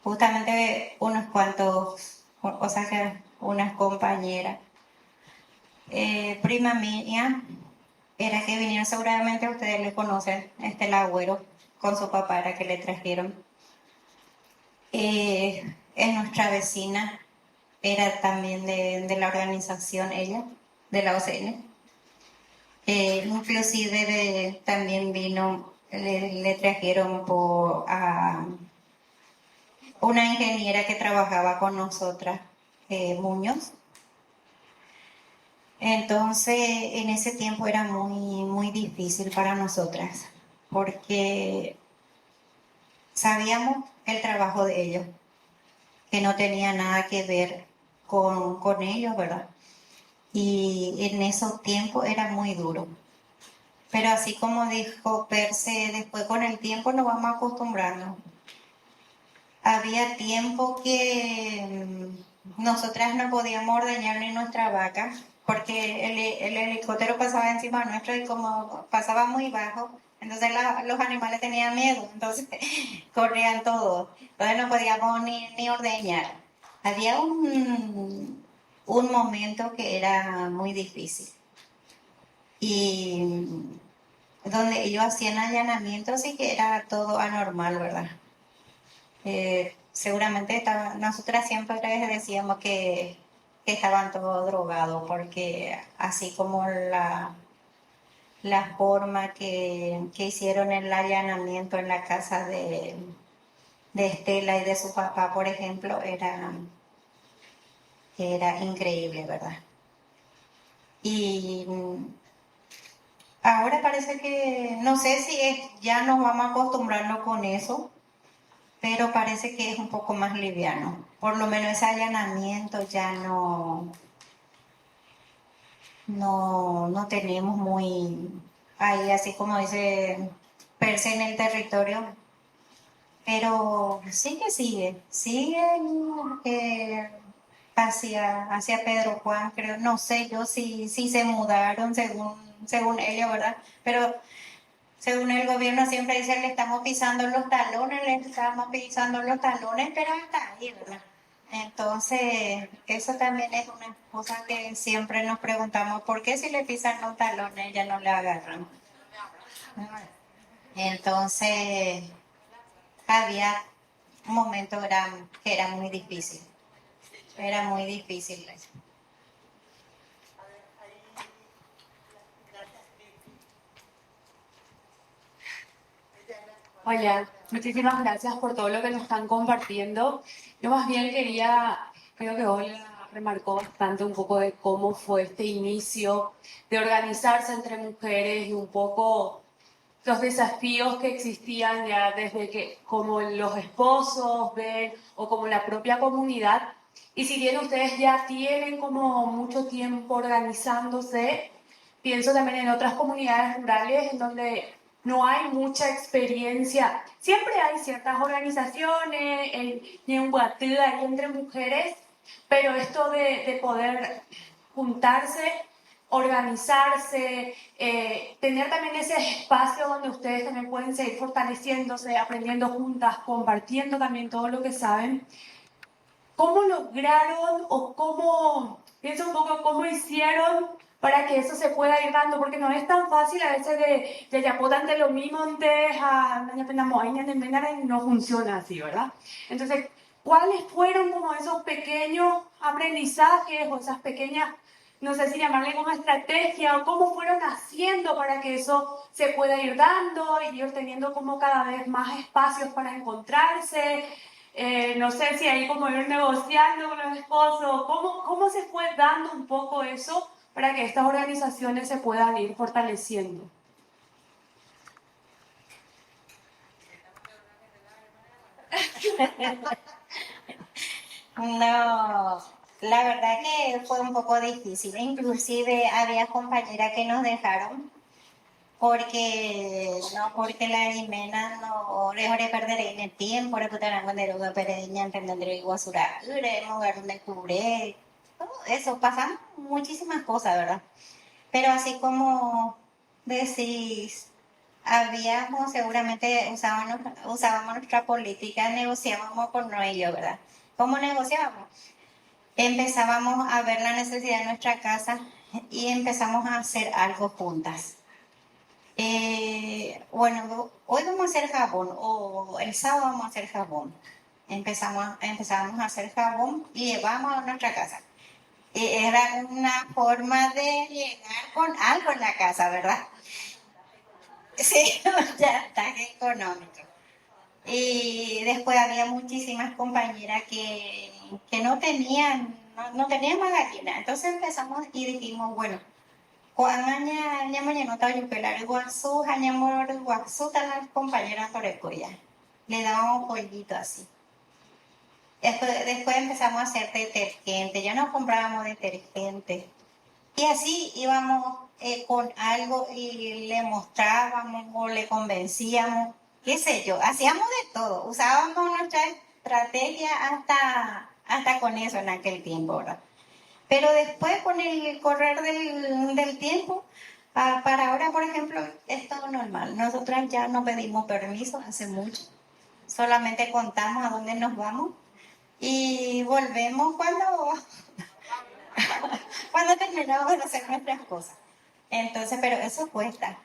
Justamente unos cuantos, o sea que unas compañeras, prima mía, era que vinieron, seguramente ustedes le conocen, el Agüero, con su papá era que le trajeron. Es nuestra vecina, era también de la organización ella, de la OCN. Inclusive también vino, le trajeron a una ingeniera que trabajaba con nosotras, Muñoz. Entonces, en ese tiempo era muy difícil para nosotras, porque sabíamos el trabajo de ellos, que no tenía nada que ver con ellos, ¿verdad? Y en esos tiempos era muy duro. Pero así como dijo Perse, después con el tiempo nos vamos acostumbrando. Había tiempo que nosotras no podíamos ordeñar ni nuestra vaca, porque el helicóptero pasaba encima nuestro y como pasaba muy bajo, entonces los animales tenían miedo, entonces corrían todos. Entonces no podíamos ni ordeñar. Había un momento que era muy difícil. Y donde ellos hacían allanamientos y que era todo anormal, ¿verdad? Seguramente nosotras siempre decíamos que estaban todos drogados, porque así como la forma que hicieron el allanamiento en la casa de Estela y de su papá, por ejemplo, era increíble, ¿verdad? Y ahora parece que, no sé si ya nos vamos acostumbrando con eso, pero parece que es un poco más liviano. Por lo menos ese allanamiento ya no tenemos muy ahí, así como dice Perse en el territorio. Pero sí que sigue hacia Pedro Juan, creo, no sé yo si se mudaron según ellos, ¿verdad? Pero según el gobierno siempre dice le estamos pisando los talones, pero hasta ahí, ¿verdad? Entonces, eso también es una cosa que siempre nos preguntamos, ¿por qué si le pisan los talones ya no le agarran? Entonces, había momentos que era muy difícil. Era muy difícil. Hola, muchísimas gracias por todo lo que nos están compartiendo. Yo más bien creo que Olga remarcó bastante un poco de cómo fue este inicio de organizarse entre mujeres y un poco los desafíos que existían ya desde que como los esposos ven o como la propia comunidad. Y si bien ustedes ya tienen como mucho tiempo organizándose, pienso también en otras comunidades rurales en donde no hay mucha experiencia. Siempre hay ciertas organizaciones, en Ñemhuatl, ahí entre mujeres, pero esto de poder juntarse, organizarse, tener también ese espacio donde ustedes también pueden seguir fortaleciéndose, aprendiendo juntas, compartiendo también todo lo que saben. ¿Cómo lograron o pienso un poco cómo hicieron para que eso se pueda ir dando? Porque no es tan fácil a veces de yapotan de lo mismo antes a no funciona así, ¿verdad? Entonces, ¿cuáles fueron como esos pequeños aprendizajes o esas pequeñas, no sé si llamarle como estrategia o cómo fueron haciendo para que eso se pueda ir dando y ir teniendo como cada vez más espacios para encontrarse? No sé si ahí como ir negociando con los esposos, ¿cómo se fue dando un poco eso para que estas organizaciones se puedan ir fortaleciendo? No, la verdad que fue un poco difícil. Inclusive había compañeras que nos dejaron porque la Jimena no le perderé el tiempo, le putarán cuando lo perdeña entender iguasura, lugar donde cubre, todo eso, pasan muchísimas cosas, ¿verdad? Pero así como decís, seguramente usábamos nuestra política, negociábamos con ellos, ¿verdad? ¿Cómo negociábamos? Empezábamos a ver la necesidad de nuestra casa y empezamos a hacer algo juntas. Bueno, hoy vamos a hacer jabón o el sábado vamos a hacer jabón. Empezamos a hacer jabón y llevamos a nuestra casa. era una forma de llegar con algo en la casa, ¿verdad? Sí, un chantaje económico. Y después había muchísimas compañeras que no tenían más gallina. Entonces empezamos y dijimos, bueno, mañana no pelar guazú, guazú, tan las compañeras por el collar. Le damos pollito así. Después empezamos a hacer detergente, ya no comprábamos detergente. Y así íbamos con algo y le mostrábamos o le convencíamos, qué sé yo, hacíamos de todo, usábamos nuestra estrategia hasta con eso en aquel tiempo, ¿verdad? Pero después con el correr del tiempo, para ahora, por ejemplo, es todo normal. Nosotras ya no pedimos permiso hace mucho, solamente contamos a dónde nos vamos y volvemos cuando terminamos de hacer nuestras cosas. Entonces, pero eso cuesta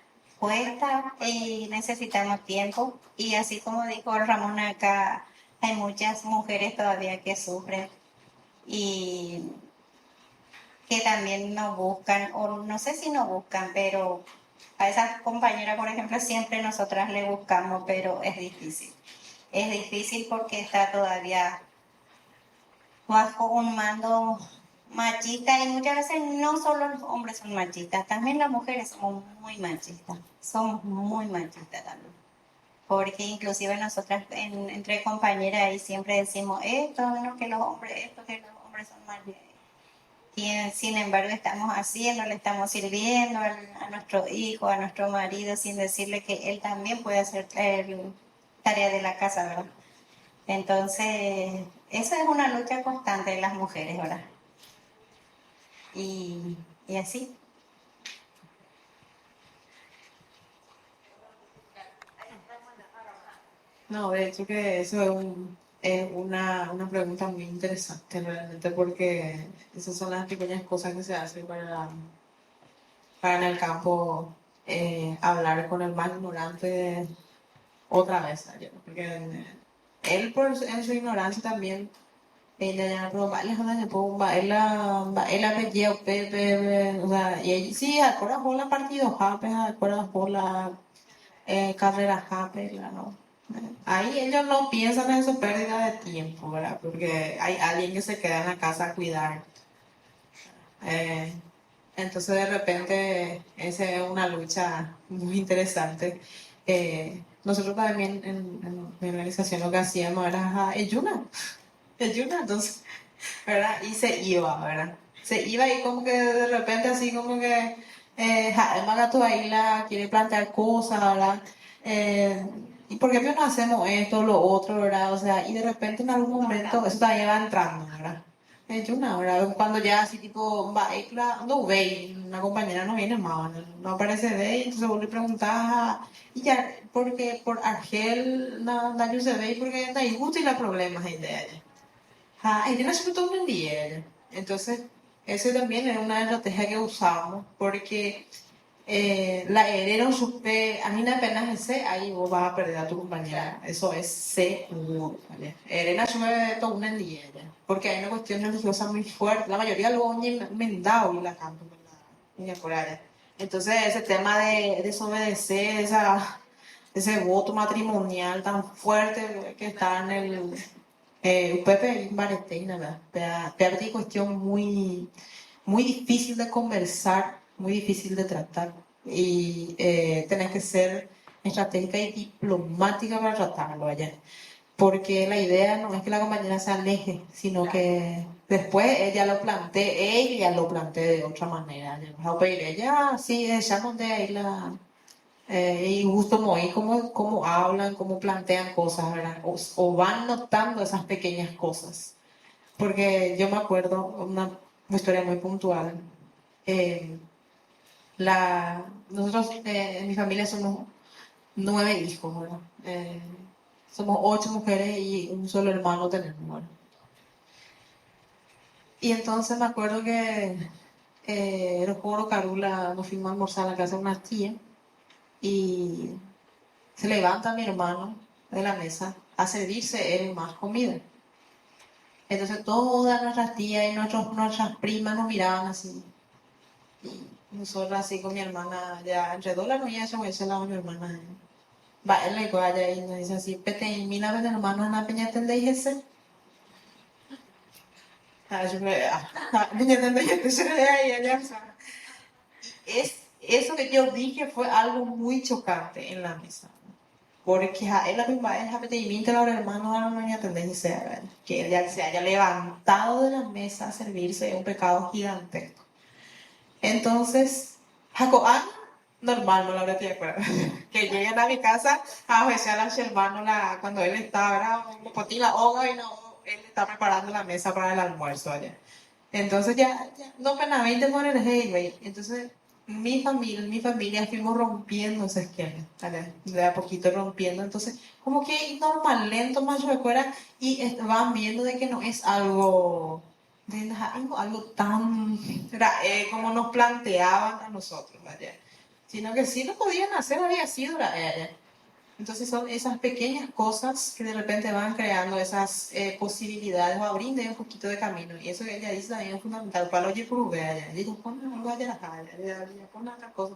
y necesitamos tiempo. Y así como dijo Ramón acá, hay muchas mujeres todavía que sufren y que también no buscan, o no sé si no buscan, pero a esa compañera, por ejemplo, siempre nosotras le buscamos, pero es difícil. Es difícil porque está todavía bajo un mando machista y muchas veces no solo los hombres son machistas, también las mujeres somos muy machistas también. Porque inclusive nosotras entre compañeras ahí siempre decimos esto, no, que los hombres son machistas. Y sin embargo estamos haciendo, le estamos sirviendo a nuestro hijo, a nuestro marido, sin decirle que él también puede hacer tarea de la casa, ¿verdad? Entonces, esa es una lucha constante de las mujeres, ¿verdad? Y así. No, de hecho que eso es una pregunta muy interesante realmente porque esas son las pequeñas cosas que se hacen para en el campo hablar con el más ignorante otra vez, ayer, porque él en su ignorancia también ella ya pero vale joder se puede él apellido Pepe o sea y ella sí acuerdas por la partido Jape acuerdas por la carrera Jape no ahí ellos no piensan en su pérdida de tiempo, ¿verdad? Porque hay alguien que se queda en la casa a cuidar. Eh, entonces de repente esa es una lucha muy interesante. Nosotros también en mi organización lo que hacíamos era ayunar, entonces, ¿verdad? Y se iba, ¿verdad? Se iba y como que de repente así como que el Magato ahí la quiere plantear cosas, ¿verdad? ¿Y por qué no hacemos esto, lo otro, ¿verdad? O sea, y de repente en algún momento eso también va entrando, ¿verdad? Yo una hora, cuando ya así tipo, va, no ve, una compañera no viene más, no aparece de ahí, entonces vuelve a preguntar, y ya, porque por Argel, no se ve, porque no hay gusto y la problemas ahí de ella. Ella no se todo un día. Entonces, eso también era una estrategia que usábamos, porque la herero supe, a mí apenas ese, ahí vos vas a perder a tu compañera. Eso es seguro, ¿vale? Herena sube todo un día, porque hay una cuestión religiosa muy fuerte. La mayoría luego mendado y la canto, por allá. Entonces, ese tema de desobedecer, ese voto matrimonial tan fuerte que está en el Pepe Bareteina, ¿verdad? Pero cuestión muy difícil de conversar, muy difícil de tratar. Y tenés que ser estratégica y diplomática para tratarlo allá. Porque la idea no es que la compañera se aleje, sino que después ella lo plantee de otra manera. Ya, pero ella, sí, echamos de ahí y justo muy cómo hablan, cómo plantean cosas, ¿verdad? O van notando esas pequeñas cosas. Porque yo me acuerdo una historia muy puntual. eh, Nosotros en mi familia somos 9 hijos, ¿verdad? Somos 8 mujeres y un solo hermano tenemos, ¿verdad? Y entonces me acuerdo que era Coro Carula, nos fuimos a almorzar a la casa de una tía y se levanta mi hermano de la mesa a servirse él más comida. Entonces todas nuestras tías y nuestras primas nos miraban así. Y nosotros así con mi hermana, ya entre dólares y eso, ese lado mi hermana. Va, él le allá y nos dice así, pete y mina ven hermano en la peña tende y ese. Yo me, peña tende y ese y allá, o sea, eso que yo dije fue algo muy chocante en la mesa. Porque a él la misma vez, a pete y mina los hermanos a la peña tende y ese, que él ya se haya levantado de la mesa a servirse es un pecado gigantesco. Entonces, Jaco, normal, no la verdad te acuerdo. Que lleguen a mi casa a ofrecer a su hermano cuando él está, ¿verdad? Potí la hoga y no, él está preparando la mesa para el almuerzo allá. Entonces ya no pena 20 con el hey, güey. Entonces, mi familia fuimos rompiendo ese esquema, ¿vale? De a poquito rompiendo. Entonces, como que normal, lento, más recuerda, y van viendo de que no es algo algo tan como nos planteaban a nosotros, ¿vale? Sino que sí lo podían hacer, había sido entonces son esas pequeñas cosas que de repente van creando esas posibilidades o abriendo un poquito de camino. Y eso que ella dice también es fundamental. Para lo que pruebe allá. Digo, pon algo allá, pon otra cosa.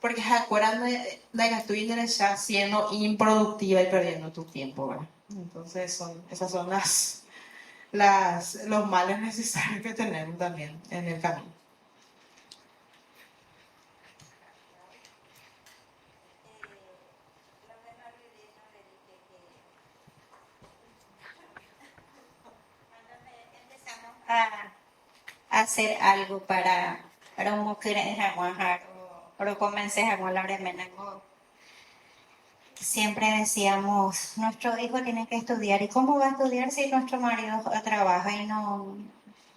Porque se acuerdan de que estoy ya siendo improductiva y perdiendo tu tiempo, ¿verdad? Entonces esas son los males necesarios que tenemos también en el camino. A hacer algo para mujeres a trabajar o comencé a la menango. Siempre decíamos, nuestro hijo tiene que estudiar. ¿Y cómo va a estudiar si nuestro marido trabaja y no?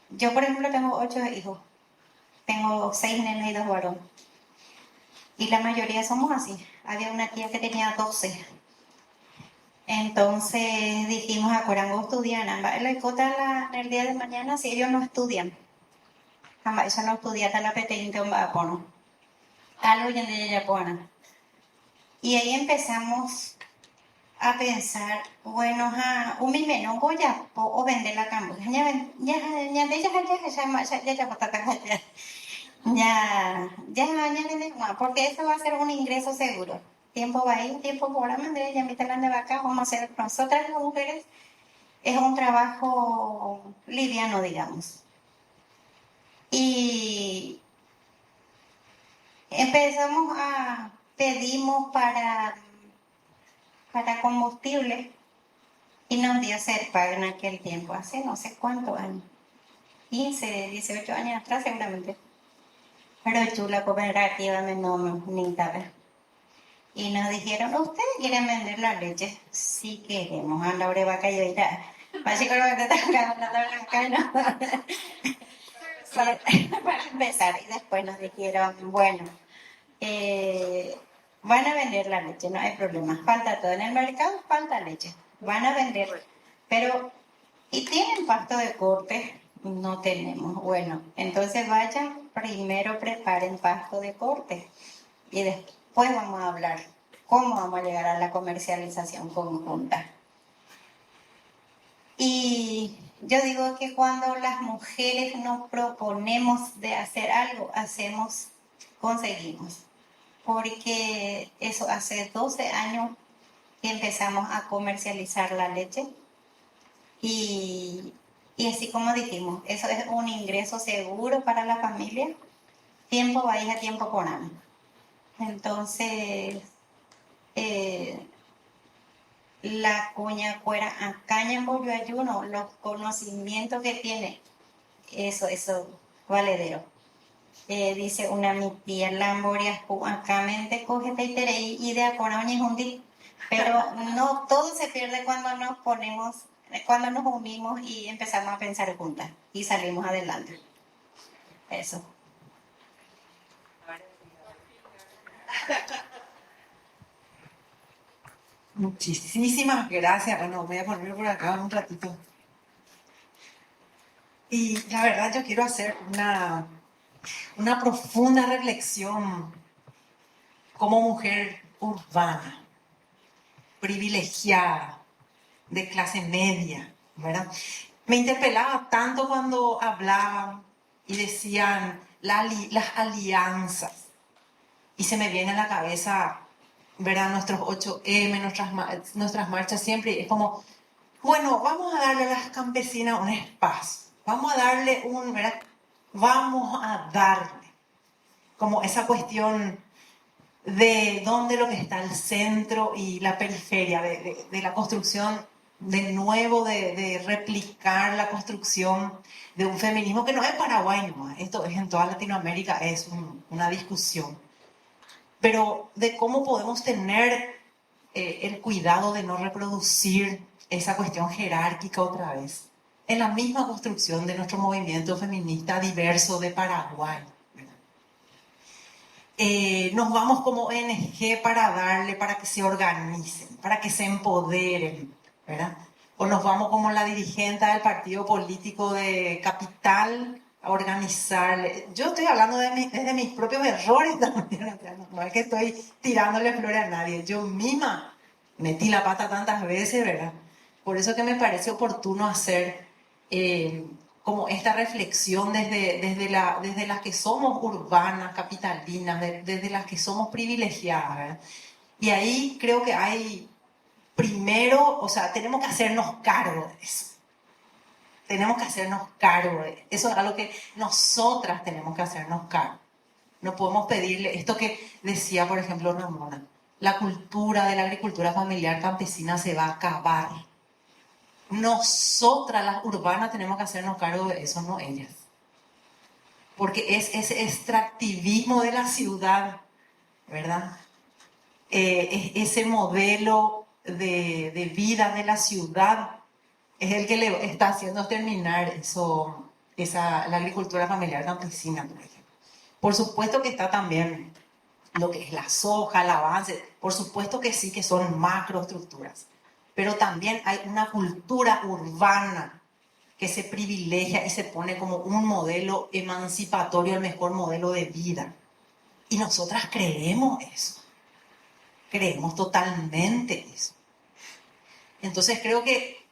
Yo, por ejemplo, tengo 8 hijos. Tengo 6 nenas y 2 varones. Y la mayoría somos así. Había una tía que tenía 12. Entonces dijimos a Corango estudian. La cota el día de mañana si ellos no estudian. Eso no estudia hasta la peteína un vapono. Algo ya de ella pona. Y ahí empezamos a pensar, bueno, un menos voy a o vender la campo. Ya vendemos, porque eso va a ser un ingreso seguro. Tiempo va a ir, tiempo por la madre, ya me de vaca, vamos a hacer nosotras las mujeres. Es un trabajo liviano, digamos. Y empezamos pedimos para combustible y nos dio Serpa en aquel tiempo, hace no sé cuántos años, 15, 18 años atrás seguramente. Pero chula cooperativa no ni sabe. Y nos dijeron, ¿ustedes quieren vender la leche? Sí queremos, anda vaca y irá. Básicamente están hablando de acá, ¿no? Para empezar, y después nos dijeron, bueno, van a vender la leche, no hay problema. Falta todo en el mercado, falta leche. Van a vender. Pero, ¿y tienen pasto de corte? No tenemos. Bueno, entonces vayan, primero preparen pasto de corte. Y después vamos a hablar cómo vamos a llegar a la comercialización conjunta. Y yo digo que cuando las mujeres nos proponemos de hacer algo, conseguimos. Porque eso hace 12 años que empezamos a comercializar la leche. Y así como dijimos, eso es un ingreso seguro para la familia. Tiempo va a ir a tiempo por año. Entonces, la cuña fuera a caña en bollo ayuno, los conocimientos que tiene, eso valedero. Dice una mi tía Lamboria, acá mente coge y de acora un día. Pero no, todo se pierde cuando nos unimos y empezamos a pensar juntas y salimos adelante. Eso. Muchísimas gracias. Bueno, voy a ponerme por acá un ratito. Y la verdad yo quiero hacer una profunda reflexión como mujer urbana, privilegiada, de clase media, ¿verdad? Me interpelaba tanto cuando hablaban y decían las alianzas. Y se me viene a la cabeza, ¿verdad? Nuestros 8M, nuestras marchas siempre. Es como, bueno, vamos a darle a las campesinas un espacio. Vamos a darle ¿verdad? Vamos a darle. Como esa cuestión de dónde lo que está el centro y la periferia, de la construcción de nuevo, de replicar la construcción de un feminismo que no es Paraguay, no, esto es en toda Latinoamérica, es una discusión. Pero de cómo podemos tener el cuidado de no reproducir esa cuestión jerárquica otra vez, en la misma construcción de nuestro movimiento feminista diverso de Paraguay. Nos vamos como ONG para darle, para que se organicen, para que se empoderen, ¿verdad? O nos vamos como la dirigente del partido político de Capital a organizarle. Yo estoy hablando desde mis propios errores también, no es que estoy tirándole flores a nadie. Yo misma metí la pata tantas veces, ¿verdad? Por eso que me parece oportuno hacer como esta reflexión desde las que somos urbanas, capitalinas, desde las que somos privilegiadas, ¿verdad? Y ahí creo que hay, primero, o sea, tenemos que hacernos cargo de eso. Tenemos que hacernos cargo de eso. Eso es algo que nosotras tenemos que hacernos cargo. No podemos pedirle esto que decía, por ejemplo, Ramona. La cultura de la agricultura familiar campesina se va a acabar. Nosotras, las urbanas, tenemos que hacernos cargo de eso, no ellas. Porque es ese extractivismo de la ciudad, ¿verdad? Es ese modelo de vida de la ciudad, es el que le está haciendo terminar la agricultura familiar campesina, por ejemplo. Por supuesto que está también lo que es la soja, el avance, por supuesto que sí, que son macroestructuras. Pero también hay una cultura urbana que se privilegia y se pone como un modelo emancipatorio, el mejor modelo de vida. Y nosotras creemos eso. Creemos totalmente eso. Entonces creo que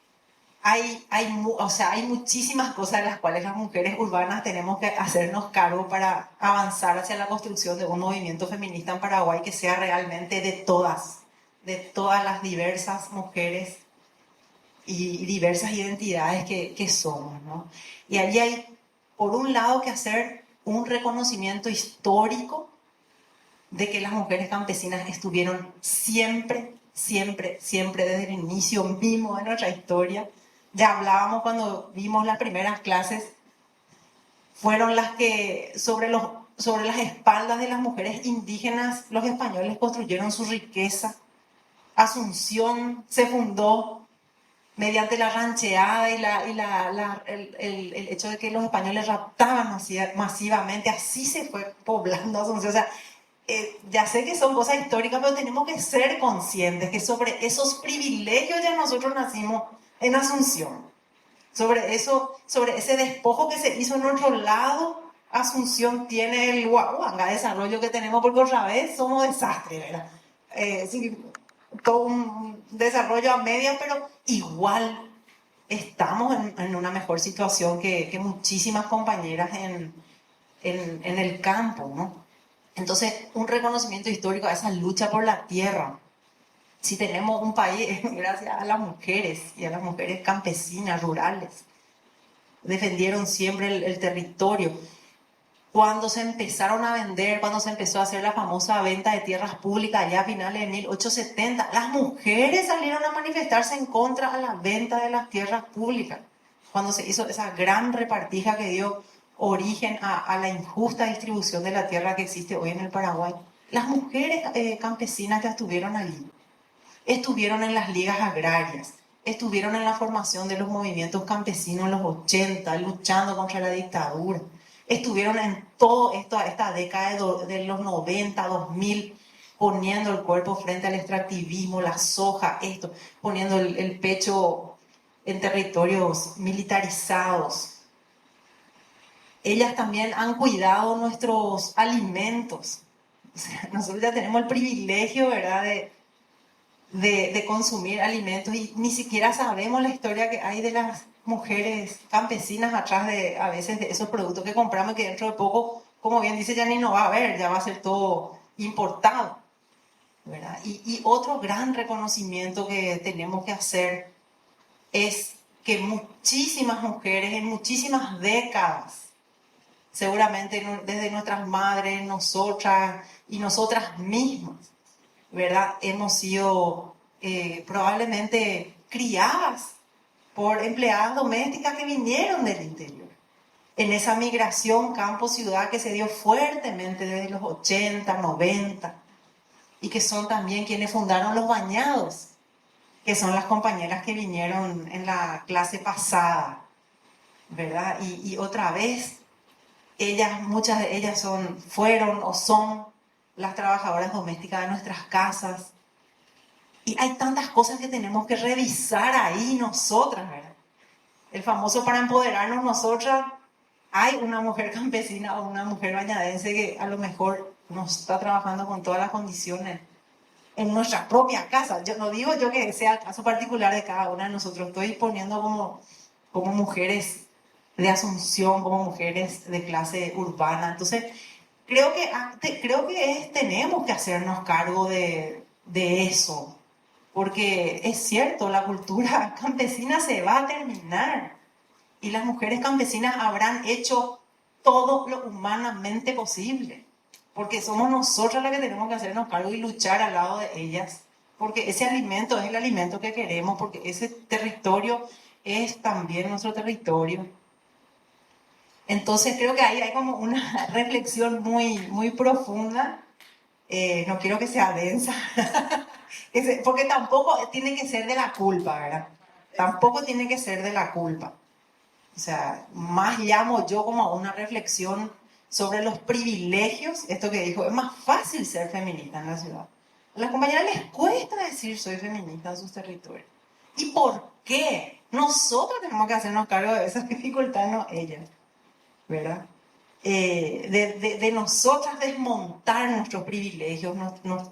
hay muchísimas cosas de las cuales las mujeres urbanas tenemos que hacernos cargo para avanzar hacia la construcción de un movimiento feminista en Paraguay que sea realmente de todas las diversas mujeres y diversas identidades que somos, ¿no? Y allí hay, por un lado, que hacer un reconocimiento histórico de que las mujeres campesinas estuvieron siempre, siempre, siempre desde el inicio mismo de nuestra historia. Ya hablábamos cuando vimos las primeras clases, fueron las que sobre las espaldas de las mujeres indígenas, los españoles construyeron su riqueza. Asunción se fundó mediante la rancheada y el hecho de que los españoles raptaban masivamente, así se fue poblando Asunción. O sea, ya sé que son cosas históricas, pero tenemos que ser conscientes que sobre esos privilegios ya nosotros nacimos en Asunción. Sobre ese despojo que se hizo en otro lado, Asunción tiene el guaguanga desarrollo que tenemos, porque otra vez somos desastres, ¿verdad? Sí, todo un desarrollo a media, pero igual estamos en una mejor situación que muchísimas compañeras en el campo, ¿no? Entonces, un reconocimiento histórico a esa lucha por la tierra. Si tenemos un país, es gracias a las mujeres y a las mujeres campesinas, rurales. Defendieron siempre el territorio. Cuando se empezaron a vender, cuando se empezó a hacer la famosa venta de tierras públicas allá a finales de 1870, las mujeres salieron a manifestarse en contra de la venta de las tierras públicas. Cuando se hizo esa gran repartija que dio origen a la injusta distribución de la tierra que existe hoy en el Paraguay. Las mujeres campesinas que estuvieron allí, estuvieron en las ligas agrarias, estuvieron en la formación de los movimientos campesinos en los 80, luchando contra la dictadura. Estuvieron en todo esto, esta década de los 90, 2000, poniendo el cuerpo frente al extractivismo, la soja, poniendo el pecho en territorios militarizados. Ellas también han cuidado nuestros alimentos. O sea, nosotros ya tenemos el privilegio, ¿verdad?, de consumir alimentos y ni siquiera sabemos la historia que hay de las mujeres campesinas atrás de a veces de esos productos que compramos que dentro de poco, como bien dice, ya ni no va a haber, ya va a ser todo importado, ¿verdad? Y otro gran reconocimiento que tenemos que hacer es que muchísimas mujeres en muchísimas décadas, seguramente desde nuestras madres, nosotras y nosotras mismas, ¿verdad? Hemos sido probablemente criadas por empleadas domésticas que vinieron del interior. En esa migración campo-ciudad que se dio fuertemente desde los 80, 90, y que son también quienes fundaron los bañados, que son las compañeras que vinieron en la clase pasada, ¿verdad? Y otra vez, muchas de ellas fueron o son las trabajadoras domésticas de nuestras casas. Y hay tantas cosas que tenemos que revisar ahí nosotras, ¿verdad? El famoso para empoderarnos nosotras, hay una mujer campesina o una mujer bañadense que a lo mejor no está trabajando con todas las condiciones en nuestra propia casa. Yo no digo yo que sea el caso particular de cada una de nosotros, estoy poniendo como mujeres de Asunción, como mujeres de clase urbana. Entonces, creo que tenemos que hacernos cargo de eso, porque es cierto, la cultura campesina se va a terminar y las mujeres campesinas habrán hecho todo lo humanamente posible, porque somos nosotras las que tenemos que hacernos cargo y luchar al lado de ellas, porque ese alimento es el alimento que queremos, porque ese territorio es también nuestro territorio. Entonces creo que ahí hay como una reflexión muy, muy profunda. No quiero que sea densa, porque tampoco tiene que ser de la culpa, ¿verdad? Tampoco tiene que ser de la culpa. O sea, más llamo yo como a una reflexión sobre los privilegios, esto que dijo, es más fácil ser feminista en la ciudad. A las compañeras les cuesta decir soy feminista en sus territorios. ¿Y por qué? Nosotros tenemos que hacernos cargo de esas dificultades, no ellas, ¿verdad? De nosotras desmontar nuestros privilegios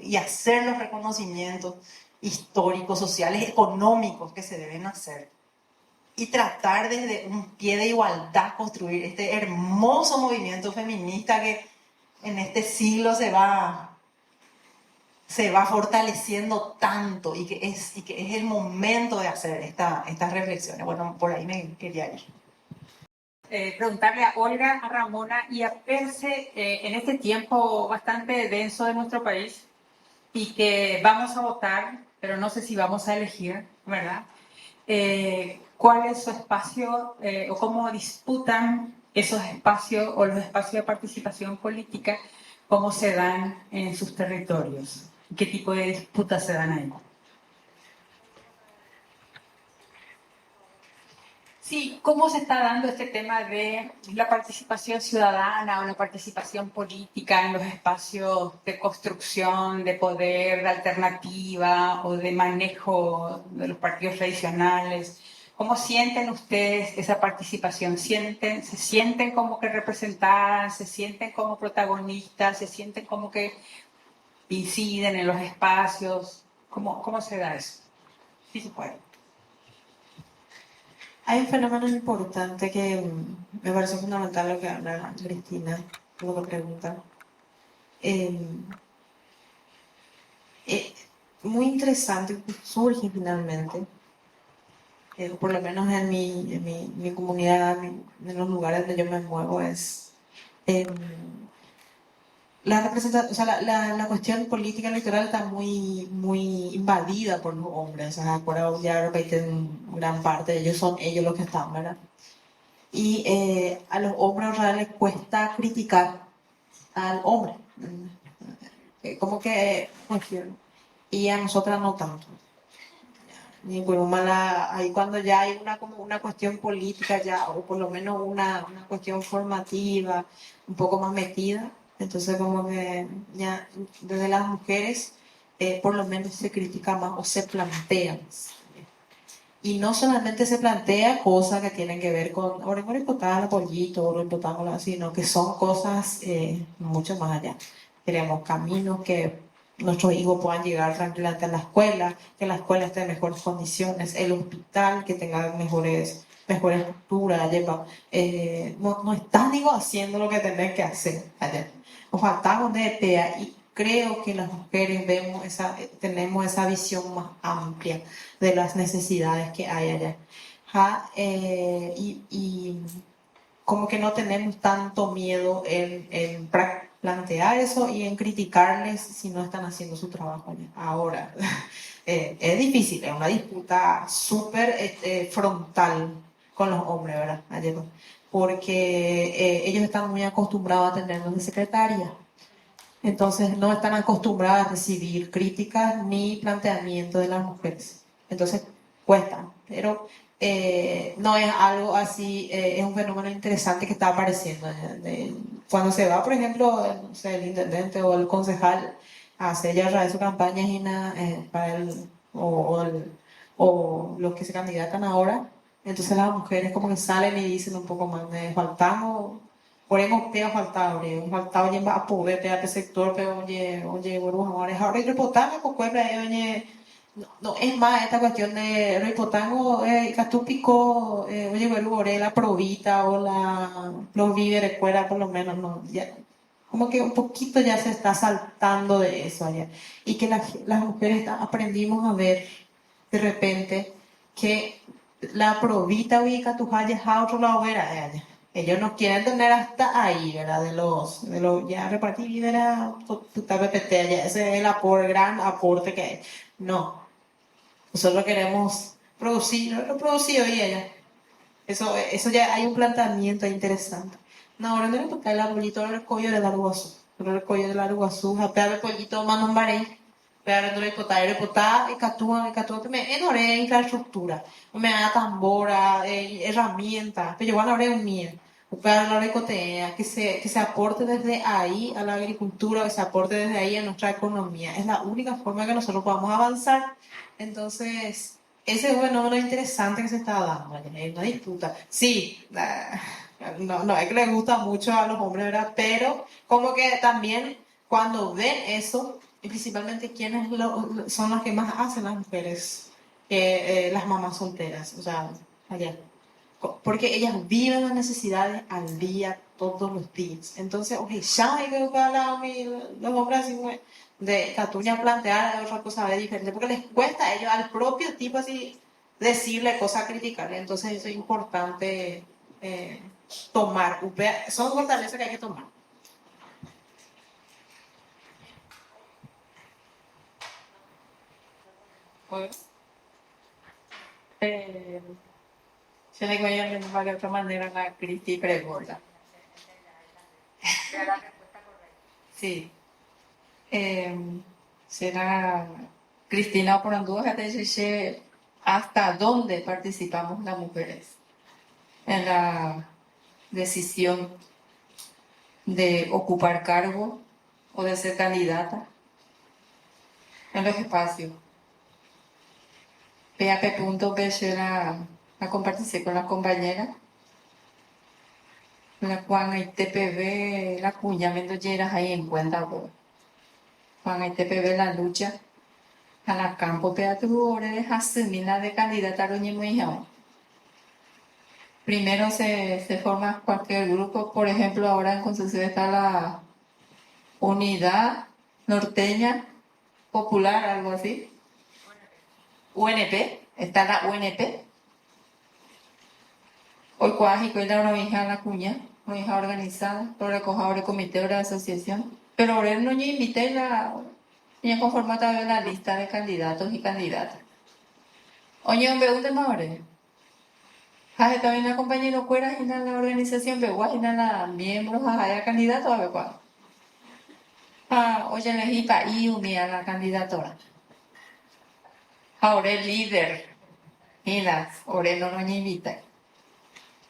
y hacer los reconocimientos históricos, sociales, económicos que se deben hacer. Y tratar desde un pie de igualdad construir este hermoso movimiento feminista que en este siglo se va fortaleciendo tanto y que es el momento de hacer estas reflexiones. Bueno, por ahí me quería ir. Preguntarle a Olga, a Ramona y a Perse, en este tiempo bastante denso de nuestro país y que vamos a votar, pero no sé si vamos a elegir, ¿verdad? ¿Cuál es su espacio o cómo disputan esos espacios o los espacios de participación política, cómo se dan en sus territorios? ¿Qué tipo de disputas se dan ahí? Sí, ¿cómo se está dando este tema de la participación ciudadana o la participación política en los espacios de construcción, de poder, de alternativa o de manejo de los partidos tradicionales? ¿Cómo sienten ustedes esa participación? ¿Se sienten como que representadas? ¿Se sienten como protagonistas? ¿Se sienten como que inciden en los espacios? ¿Cómo se da eso? Sí se puede. Hay un fenómeno importante que me parece fundamental lo que habla Cristina, lo que pregunta. Muy interesante que surge finalmente, por lo menos en mi comunidad, en los lugares donde yo me muevo, es la representación, o sea, la cuestión política electoral está muy, muy invadida por los hombres. O sea, por ya repiten gran parte de ellos, son ellos los que están, ¿verdad? Y a los hombres reales les cuesta criticar al hombre. Como que, y a nosotras no tanto. Y bueno, ahí cuando ya hay como una cuestión política ya, o por lo menos una cuestión formativa, un poco más metida, entonces como que ya desde las mujeres por lo menos se critica más o se plantea más. Y no solamente se plantea cosas que tienen que ver con ahora el pollito, sino que son cosas mucho más allá. Queremos caminos que nuestros hijos puedan llegar tranquilamente a la escuela, que la escuela esté en mejores condiciones, el hospital que tenga mejores estructuras, no están, digo, haciendo lo que tenés que hacer allá. Nos faltamos de PEA y creo que las mujeres tenemos esa visión más amplia de las necesidades que hay allá. Y como que no tenemos tanto miedo en plantear eso y en criticarles si no están haciendo su trabajo allá. Ahora, es difícil, es una disputa súper frontal con los hombres, ¿verdad? Ayer, porque ellos están muy acostumbrados a tenernos de secretaria. Entonces no están acostumbrados a recibir críticas ni planteamientos de las mujeres. Entonces cuesta, pero no es algo así, es un fenómeno interesante que está apareciendo. Cuando se va, por ejemplo, no sé, el intendente o el concejal a hacer ya de su campaña para o los que se candidatan ahora, entonces las mujeres como que salen y dicen un poco más, faltamos. Por hemos faltado, faltado ya a poder pegar ese sector, pero oye, bueno, ahora hay reportaje, pues oye, no, es más esta cuestión de reportaje, Catúpico, oye, bueno, la probita o los víveres fuera, por lo menos, no, ya, como que un poquito ya se está saltando de eso allá. Y que las mujeres aprendimos a ver de repente que la probita ubica tus hayas a otro lado, ¿verdad? Ellos nos quieren tener hasta ahí, ¿verdad? Ya repartir vida, tu PPT, ya ese es el gran aporte que hay. No, nosotros queremos producir, lo producido y ella. Eso ya hay un planteamiento interesante. No, ahora no le toca el arbolito del collo del Aruguazú. El collo del Aruguazú, a pegar el pollito, mano un baré. Pegar el repotar, y catúa, me enore infraestructura. Me da tambora, herramientas, pero yo van a abrir un miedo. Para la recotea, que se aporte desde ahí a la agricultura, que se aporte desde ahí a nuestra economía. Es la única forma que nosotros podamos avanzar. Entonces, ese es un fenómeno interesante que se está dando. Hay una disputa. Sí, no es que le gusta mucho a los hombres, ¿verdad? Pero como que también cuando ven eso, y principalmente quienes son las que más hacen las mujeres, las mamás solteras, o sea, allá. Porque ellas viven las necesidades al día, todos los días. Entonces, oye, ya hay que educar a los hombres así, de Catuña plantear otra cosa diferente, porque les cuesta a ellos, al propio tipo así, decirle cosas, criticarle. Entonces, eso es importante tomar. Son fortalezas que hay que tomar. Se le voy a llamar de otra manera a la Cristi pregunta. Sí. Será Cristina Porandúa que dice hasta dónde participamos las mujeres en la decisión de ocupar cargo o de ser candidata en los espacios. PAP.B la compartirse con las compañeras. La Juan y TPB, la cuña, viendo lleras ahí en cuenta, pues. Juan y TPB, la lucha. A la campo, peatures, asumina de candidata a Primero se forma cualquier grupo, por ejemplo, ahora en Concepción está la Unidad Norteña Popular, algo así. UNP, está la UNP. Hoy cuájico y la hija la cuña, una hija organizada, lo recojador de comité de la asociación. Pero ahora no yo invité ya conforma también la lista de candidatos y candidatas. Oye, hombre, ¿dónde más ahora? También la compañera cuera en la organización, pero en la miembros, ya candidatos, a ver cuál. Oye, elegí para y unir a la candidatura. Ahora el líder, y las, ahora no nos invita.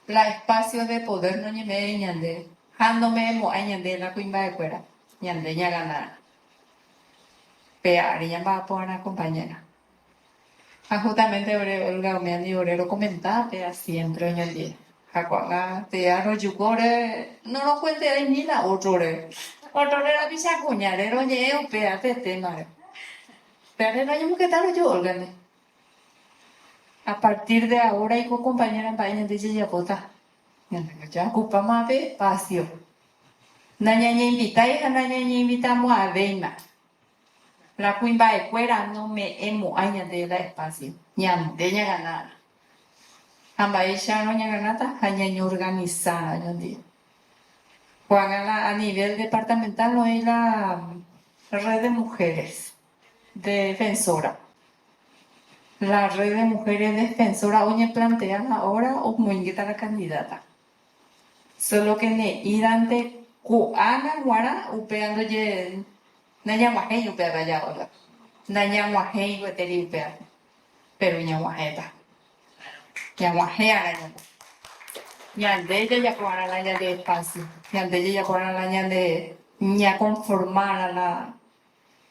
La espacio de poder no me ñande. Jándome mo añande la cuimba de cuera. Ñande ya ganar. Pear, ya va a poner a compañera. Justamente Olga Omeandi Orero comentaba, pea siempre en el día. Jacuanga, te arro yucore, no lo cuente ahí ni la otro. Otro era pisa cuñadero, ye, espérate, tema. Pero no hay que tal yo, órgane. A partir de ahora, y con compañera en país de Yayapota, ya ocupa más espacio. Naña invita, naña invitamos a Deima. La cuimba de cuera no me emo añade espacio. Ñam, de ella ganar. Ambaisha no ganata, añaño organizada, yo digo. A nivel departamental no hay la red de mujeres defensora. La red de mujeres defensora hoy plantean ahora o muy la candidata. Solo que ne irante kuana guara upeando ye nanya guaje upea vaya ahora. Nanya guaje gueteri upea. Pero nya guajeta. Nya guaje ara nya. Ñande ya cuara la ña de espacio. Ñande ya cuara la ña de ña conformar a la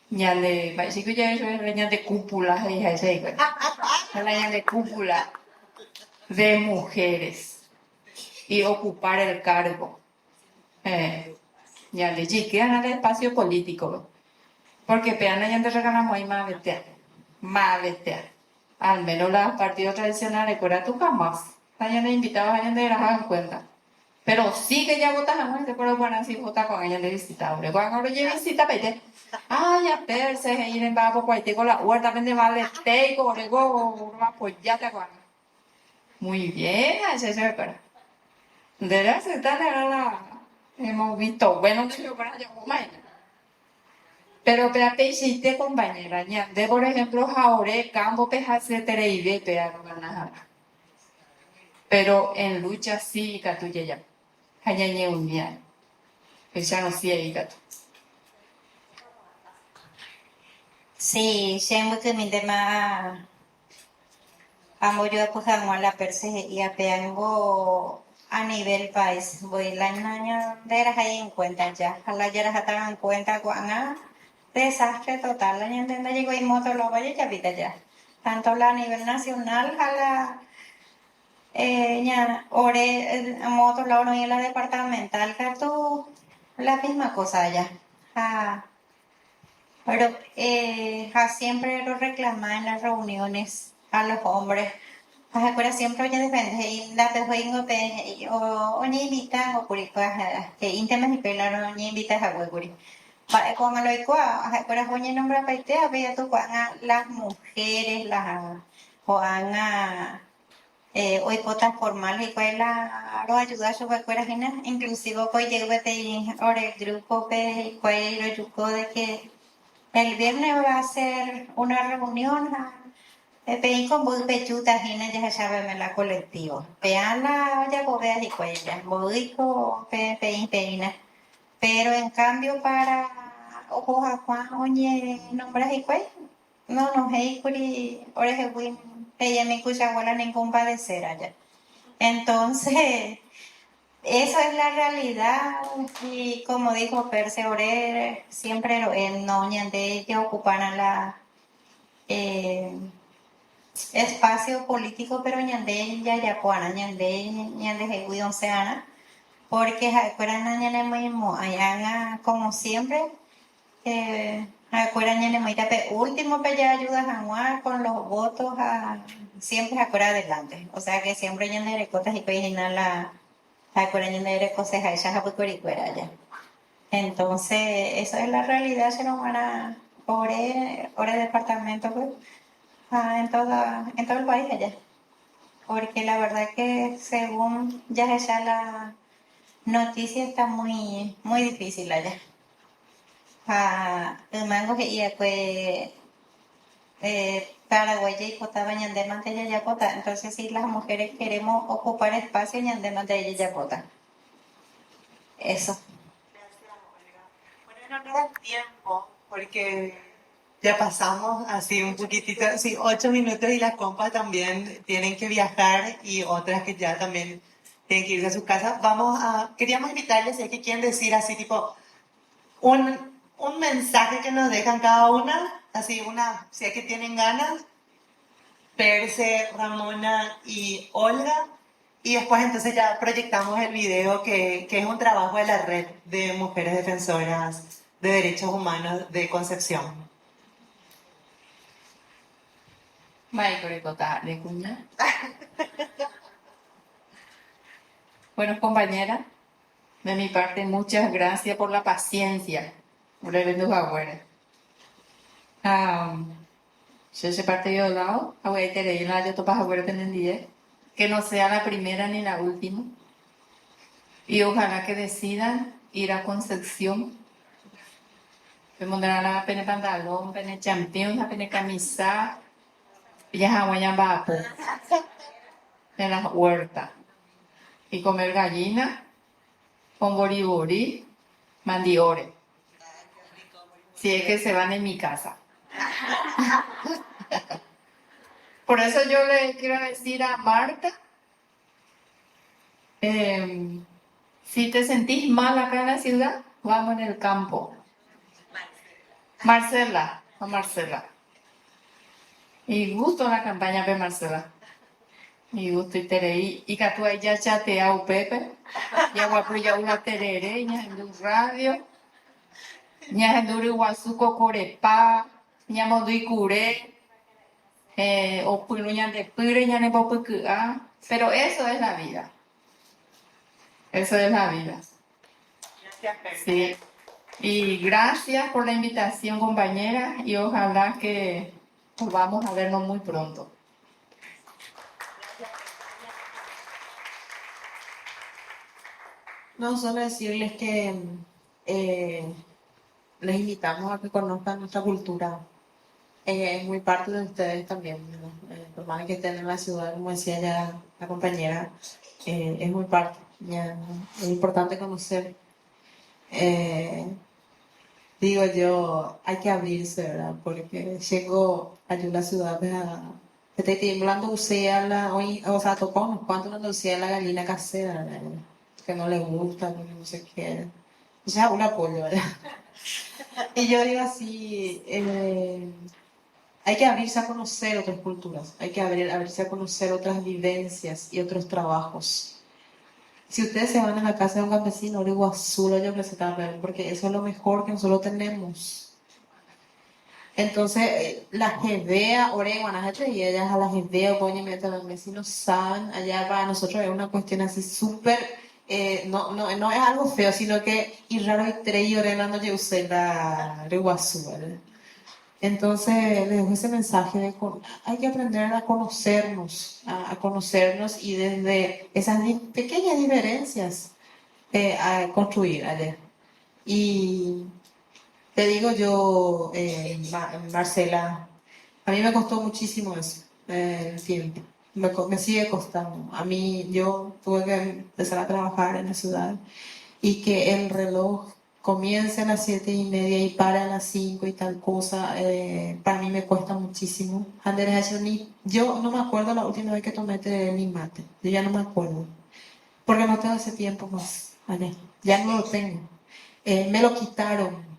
ña de parece que ya eso es la ña de cúpula ahí ahí la ña de cúpula de mujeres y ocupar el cargo. Ya le dije que el espacio político. Porque peana ya te regalamos ahí más bestia. Más bestia. Al menos los partidos tradicionales, fuera tú jamás. Hayan invitado a alguien de las en cuenta. Pero sí que ya votas a muerte, pero bueno, así vota con ella de visitadores. Cuando ahora llega visita, pete. Ay, a perse, ir en bajo, pues te con la huerta, vende vale, te, corrego, apoyate con. Muy bien, eso es verdad. De la secretaria la hemos visto, bueno, que yo para allá, pero espérate, hiciste compañera, ya. De por ejemplo, Jaure, Campo, Pejase, Tereide, pero ganas. Pero en lucha sí, Catuya ya. Hayañe un día. Ella no sí, ahí, Catu. Sí, siempre que mi tema amo yo pues amo a la perse y apeango a nivel país. Voy la año de las ahí en cuenta ya. A la ya las en cuenta cuando desastre total. La año de llegó y moto lo vaya ya vida ya. Tanto la a nivel nacional a la ya ore moto la no y la departamental que tú la misma cosa ya. Ah, pero siempre lo reclamaba en las reuniones a los hombres. Ahora siempre oye depende y la pejuingo pe o ni invita o curicua que íntemas y pelaro ni invita a hueguri. Para con lo icua, ahora oye nombra paite a ver tu las mujeres las o a hoy potas formales y cuál la lo ayuda a su cuera gena inclusive hoy llegó ahora el grupo pe y cuál lo yuco de que el viernes va a ser una reunión. Pein con vos pechuta hina ya sabe me la colectivo. Peana ya poder y cuella. Bodico pein peina. Pero en cambio para ojo a Juan oye nombras y cuella. No hey curi oreje win. Ella me escucha igual ningún padecer allá. Entonces eso es la realidad y como dijo Perse Orer, siempre en noña de ella ocuparan la espacio político, pero ñande ya yapuana, ñande hewi onceana, porque acuerdan ñane mismo, allá como siempre, acuerdan ñane muy último pe ya ayudas a jugar con los votos siempre acuerda adelante, o sea que siempre ñande recotas y pejina la acuerdan ñande recosas a ella apucoricuera ya. Entonces, eso es la realidad, se nos van a ore departamento pues. En todo el país allá. Porque la verdad que según ya la noticia está muy, muy difícil allá. El mango que ya pues Paraguay y Cota Ñandema de Yayapota. Entonces si las mujeres queremos ocupar espacio Ñandema de Yayapota. Eso. Gracias, Olga. Bueno, no nos da tiempo porque ya pasamos así un poquitito, sí, 8 minutos y las compas también tienen que viajar y otras que ya también tienen que irse a sus casas. Queríamos invitarles, si es que quieren decir así tipo un mensaje que nos dejan cada una, así si es que tienen ganas, Perse, Ramona y Olga, Y después entonces ya proyectamos el video que es un trabajo de la red de mujeres defensoras de derechos humanos de Concepción. Bueno, compañera, de mi parte, muchas gracias por la paciencia. Por el evento afuera. Yo se parte de lado, voy a tener la yo topas afuera pendiente, que no sea la primera ni la última. Y ojalá que decidan ir a Concepción. Me mandarán la pene pantalón, pene champion, la pene camisa, y ya hawaiian bapo, en las huertas. Y comer gallina con boribori, mandiore. Si es que se van en mi casa. Por eso yo le quiero decir a Marta, si te sentís mal acá en la ciudad, vamos en el campo. Marcela, a Marcela. Y gusto la campaña de Marcela. Y gusto y tereí. Y que tú ya chatea u Pepe. Ya guapuya una terere, ya en un radio. Ya en un iguazuco corepa. Ya mondui cure. O puñan de pire, ya ne popucua. Pero eso es la vida. Eso es la vida. Sí. Y gracias por la invitación, compañera, y ojalá que vamos a vernos muy pronto. No, solo decirles que les invitamos a que conozcan nuestra cultura. Es muy parte de ustedes también, ¿no? Por más que estén en la ciudad, como decía ya la compañera, es muy parte. Ya, ¿no? Es importante conocer. Digo yo, hay que abrirse, ¿verdad? Porque llego a la ciudad, estoy temblando, o sea, tocó unos cuantos cuando usé la gallina casera, ¿verdad? Que no le gusta, que no se quiere. Ya, un apoyo, ¿verdad? Y yo digo así, hay que abrirse a conocer otras culturas, hay que abrirse a conocer otras vivencias y otros trabajos. Si ustedes se van a la casa de un campesino, de Iguazú, yo presentaba, porque eso es lo mejor que nosotros tenemos. Entonces, la Jebea, Oreguana, y ellas a la Jebea, Coño, mientras los vecinos saben, allá para nosotros es una cuestión así súper, no es algo feo, sino que, y raro y tres y Orena yo usé la de Iguazú, ¿verdad? Entonces, les dejo ese mensaje de hay que aprender a conocernos, a conocernos y desde esas pequeñas diferencias a construir, ¿vale? Y te digo yo, Marcela, a mí me costó muchísimo eso, el tiempo. Me sigue costando. A mí, yo tuve que empezar a trabajar en la ciudad y que el reloj comience a las 7:30 y para a las 5 y tal cosa, para mí me cuesta muchísimo. Andrés, yo no me acuerdo la última vez que tomé té ni mate. Yo ya no me acuerdo. Porque no tengo ese tiempo más allá. Ya no lo tengo. Me lo quitaron.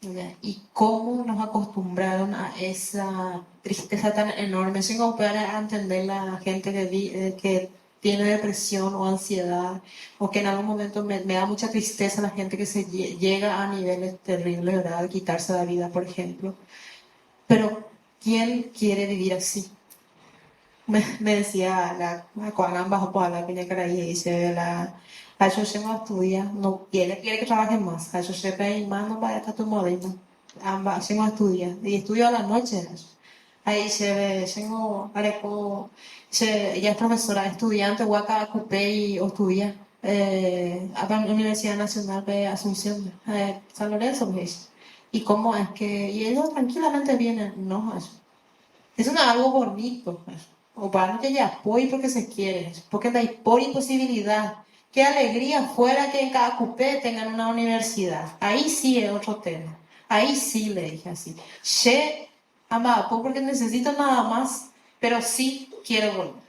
¿Ya? Y cómo nos acostumbraron a esa tristeza tan enorme. Sin poder entender la gente que tiene depresión o ansiedad, o que en algún momento me da mucha tristeza la gente que se llega a niveles terribles, ¿verdad? De quitarse la vida, por ejemplo. Pero, ¿quién quiere vivir así? Me decía cuando bajo por la piña que y dice a yo llego a estudiar, no quiere que trabaje más, a yo llego más no vaya a estar tu modelo, ambas llego a estudiar, y estudio a la noche, ahí llego, ella es profesora, estudiante, huaca, cupé y estudia, a la Universidad Nacional de Asunción, San Lorenzo, pues, y cómo es que, y ellos tranquilamente vienen, no, es algo bonito, pues. O para no que ella apoye porque se quiere, porque no hay por imposibilidad. Qué alegría fuera que en cada cupé tengan una universidad. Ahí sí es otro tema. Ahí sí le dije así. Che, amada, porque necesito nada más, pero sí quiero volver.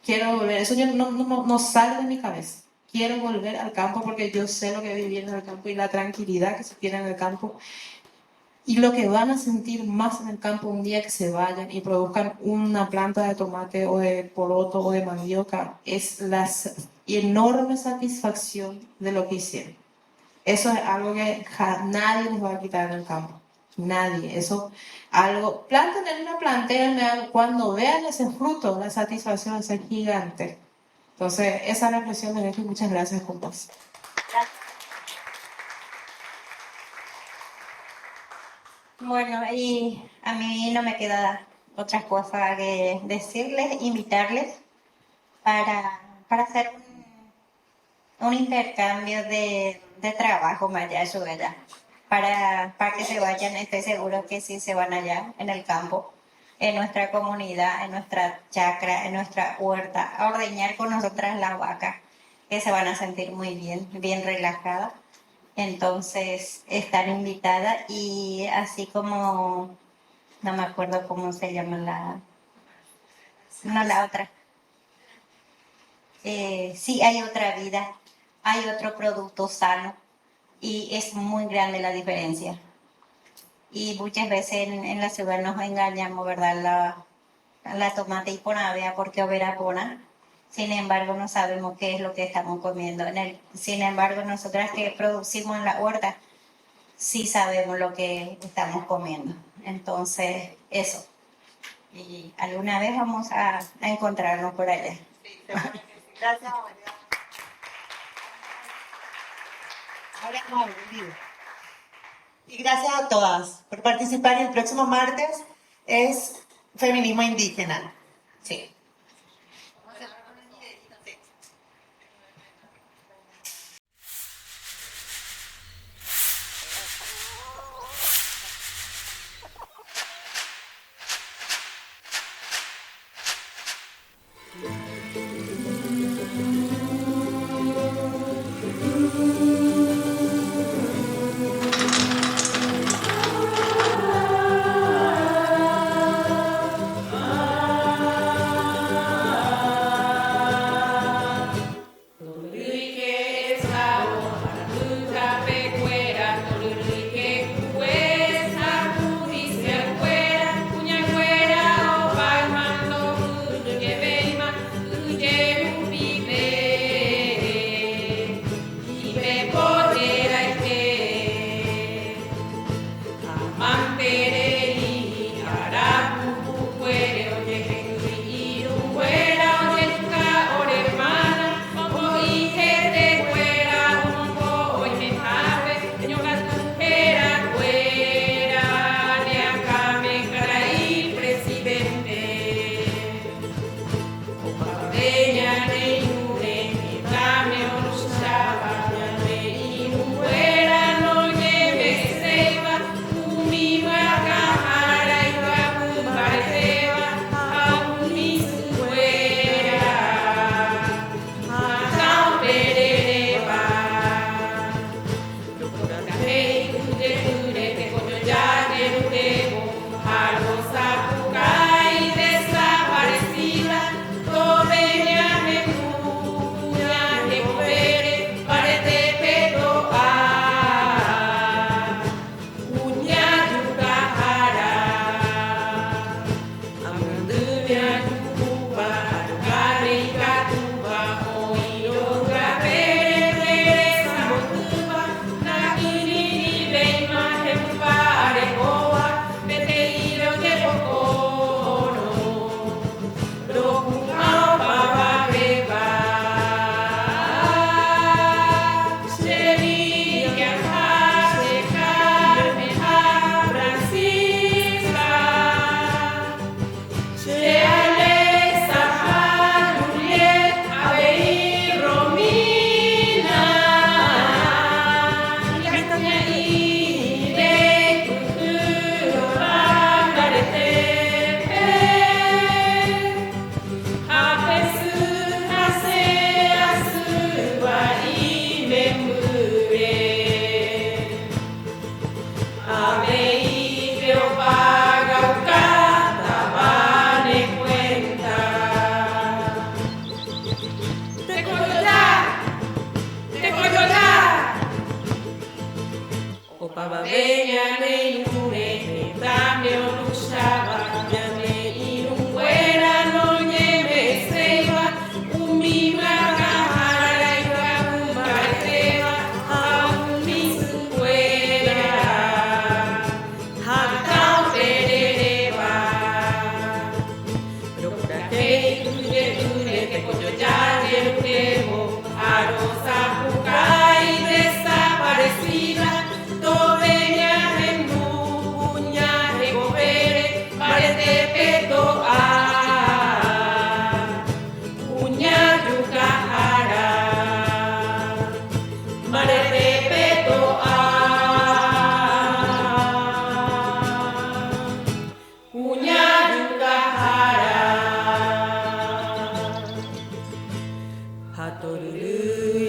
Quiero volver. Eso yo no sale de mi cabeza. Quiero volver al campo porque yo sé lo que viví en el campo y la tranquilidad que se tiene en el campo. Y lo que van a sentir más en el campo un día que se vayan y produzcan una planta de tomate o de poroto o de mandioca es la enorme satisfacción de lo que hicieron. Eso es algo que nadie les va a quitar en el campo. Nadie. Eso, algo. Planten en una plantera, cuando vean ese fruto, la satisfacción va a ser gigante. Entonces, esa es la reflexión de Becky. Muchas gracias, compas. Bueno, y a mí no me queda otra cosa que decirles, invitarles para hacer un intercambio de trabajo más allá de su vida. Para que se vayan, estoy seguro que sí se van allá en el campo, en nuestra comunidad, en nuestra chacra, en nuestra huerta, a ordeñar con nosotras las vacas, que se van a sentir muy bien relajadas. Entonces, estar invitada y así como, no me acuerdo cómo se llama la otra. Sí, hay otra vida, hay otro producto sano y es muy grande la diferencia. Y muchas veces en la ciudad nos engañamos, ¿verdad? La tomate y ponavia porque overa pona. Sin embargo, no sabemos qué es lo que estamos comiendo. Sin embargo, nosotras que producimos en la huerta, sí sabemos lo que estamos comiendo. Entonces, eso. Y alguna vez vamos a encontrarnos por allá. Sí, seguro que sí. Gracias, Olga. Ahora vamos a ver el video. Y gracias a todas por participar. Y el próximo martes es feminismo indígena. Sí. Opa, babeña, nenhum ハトルル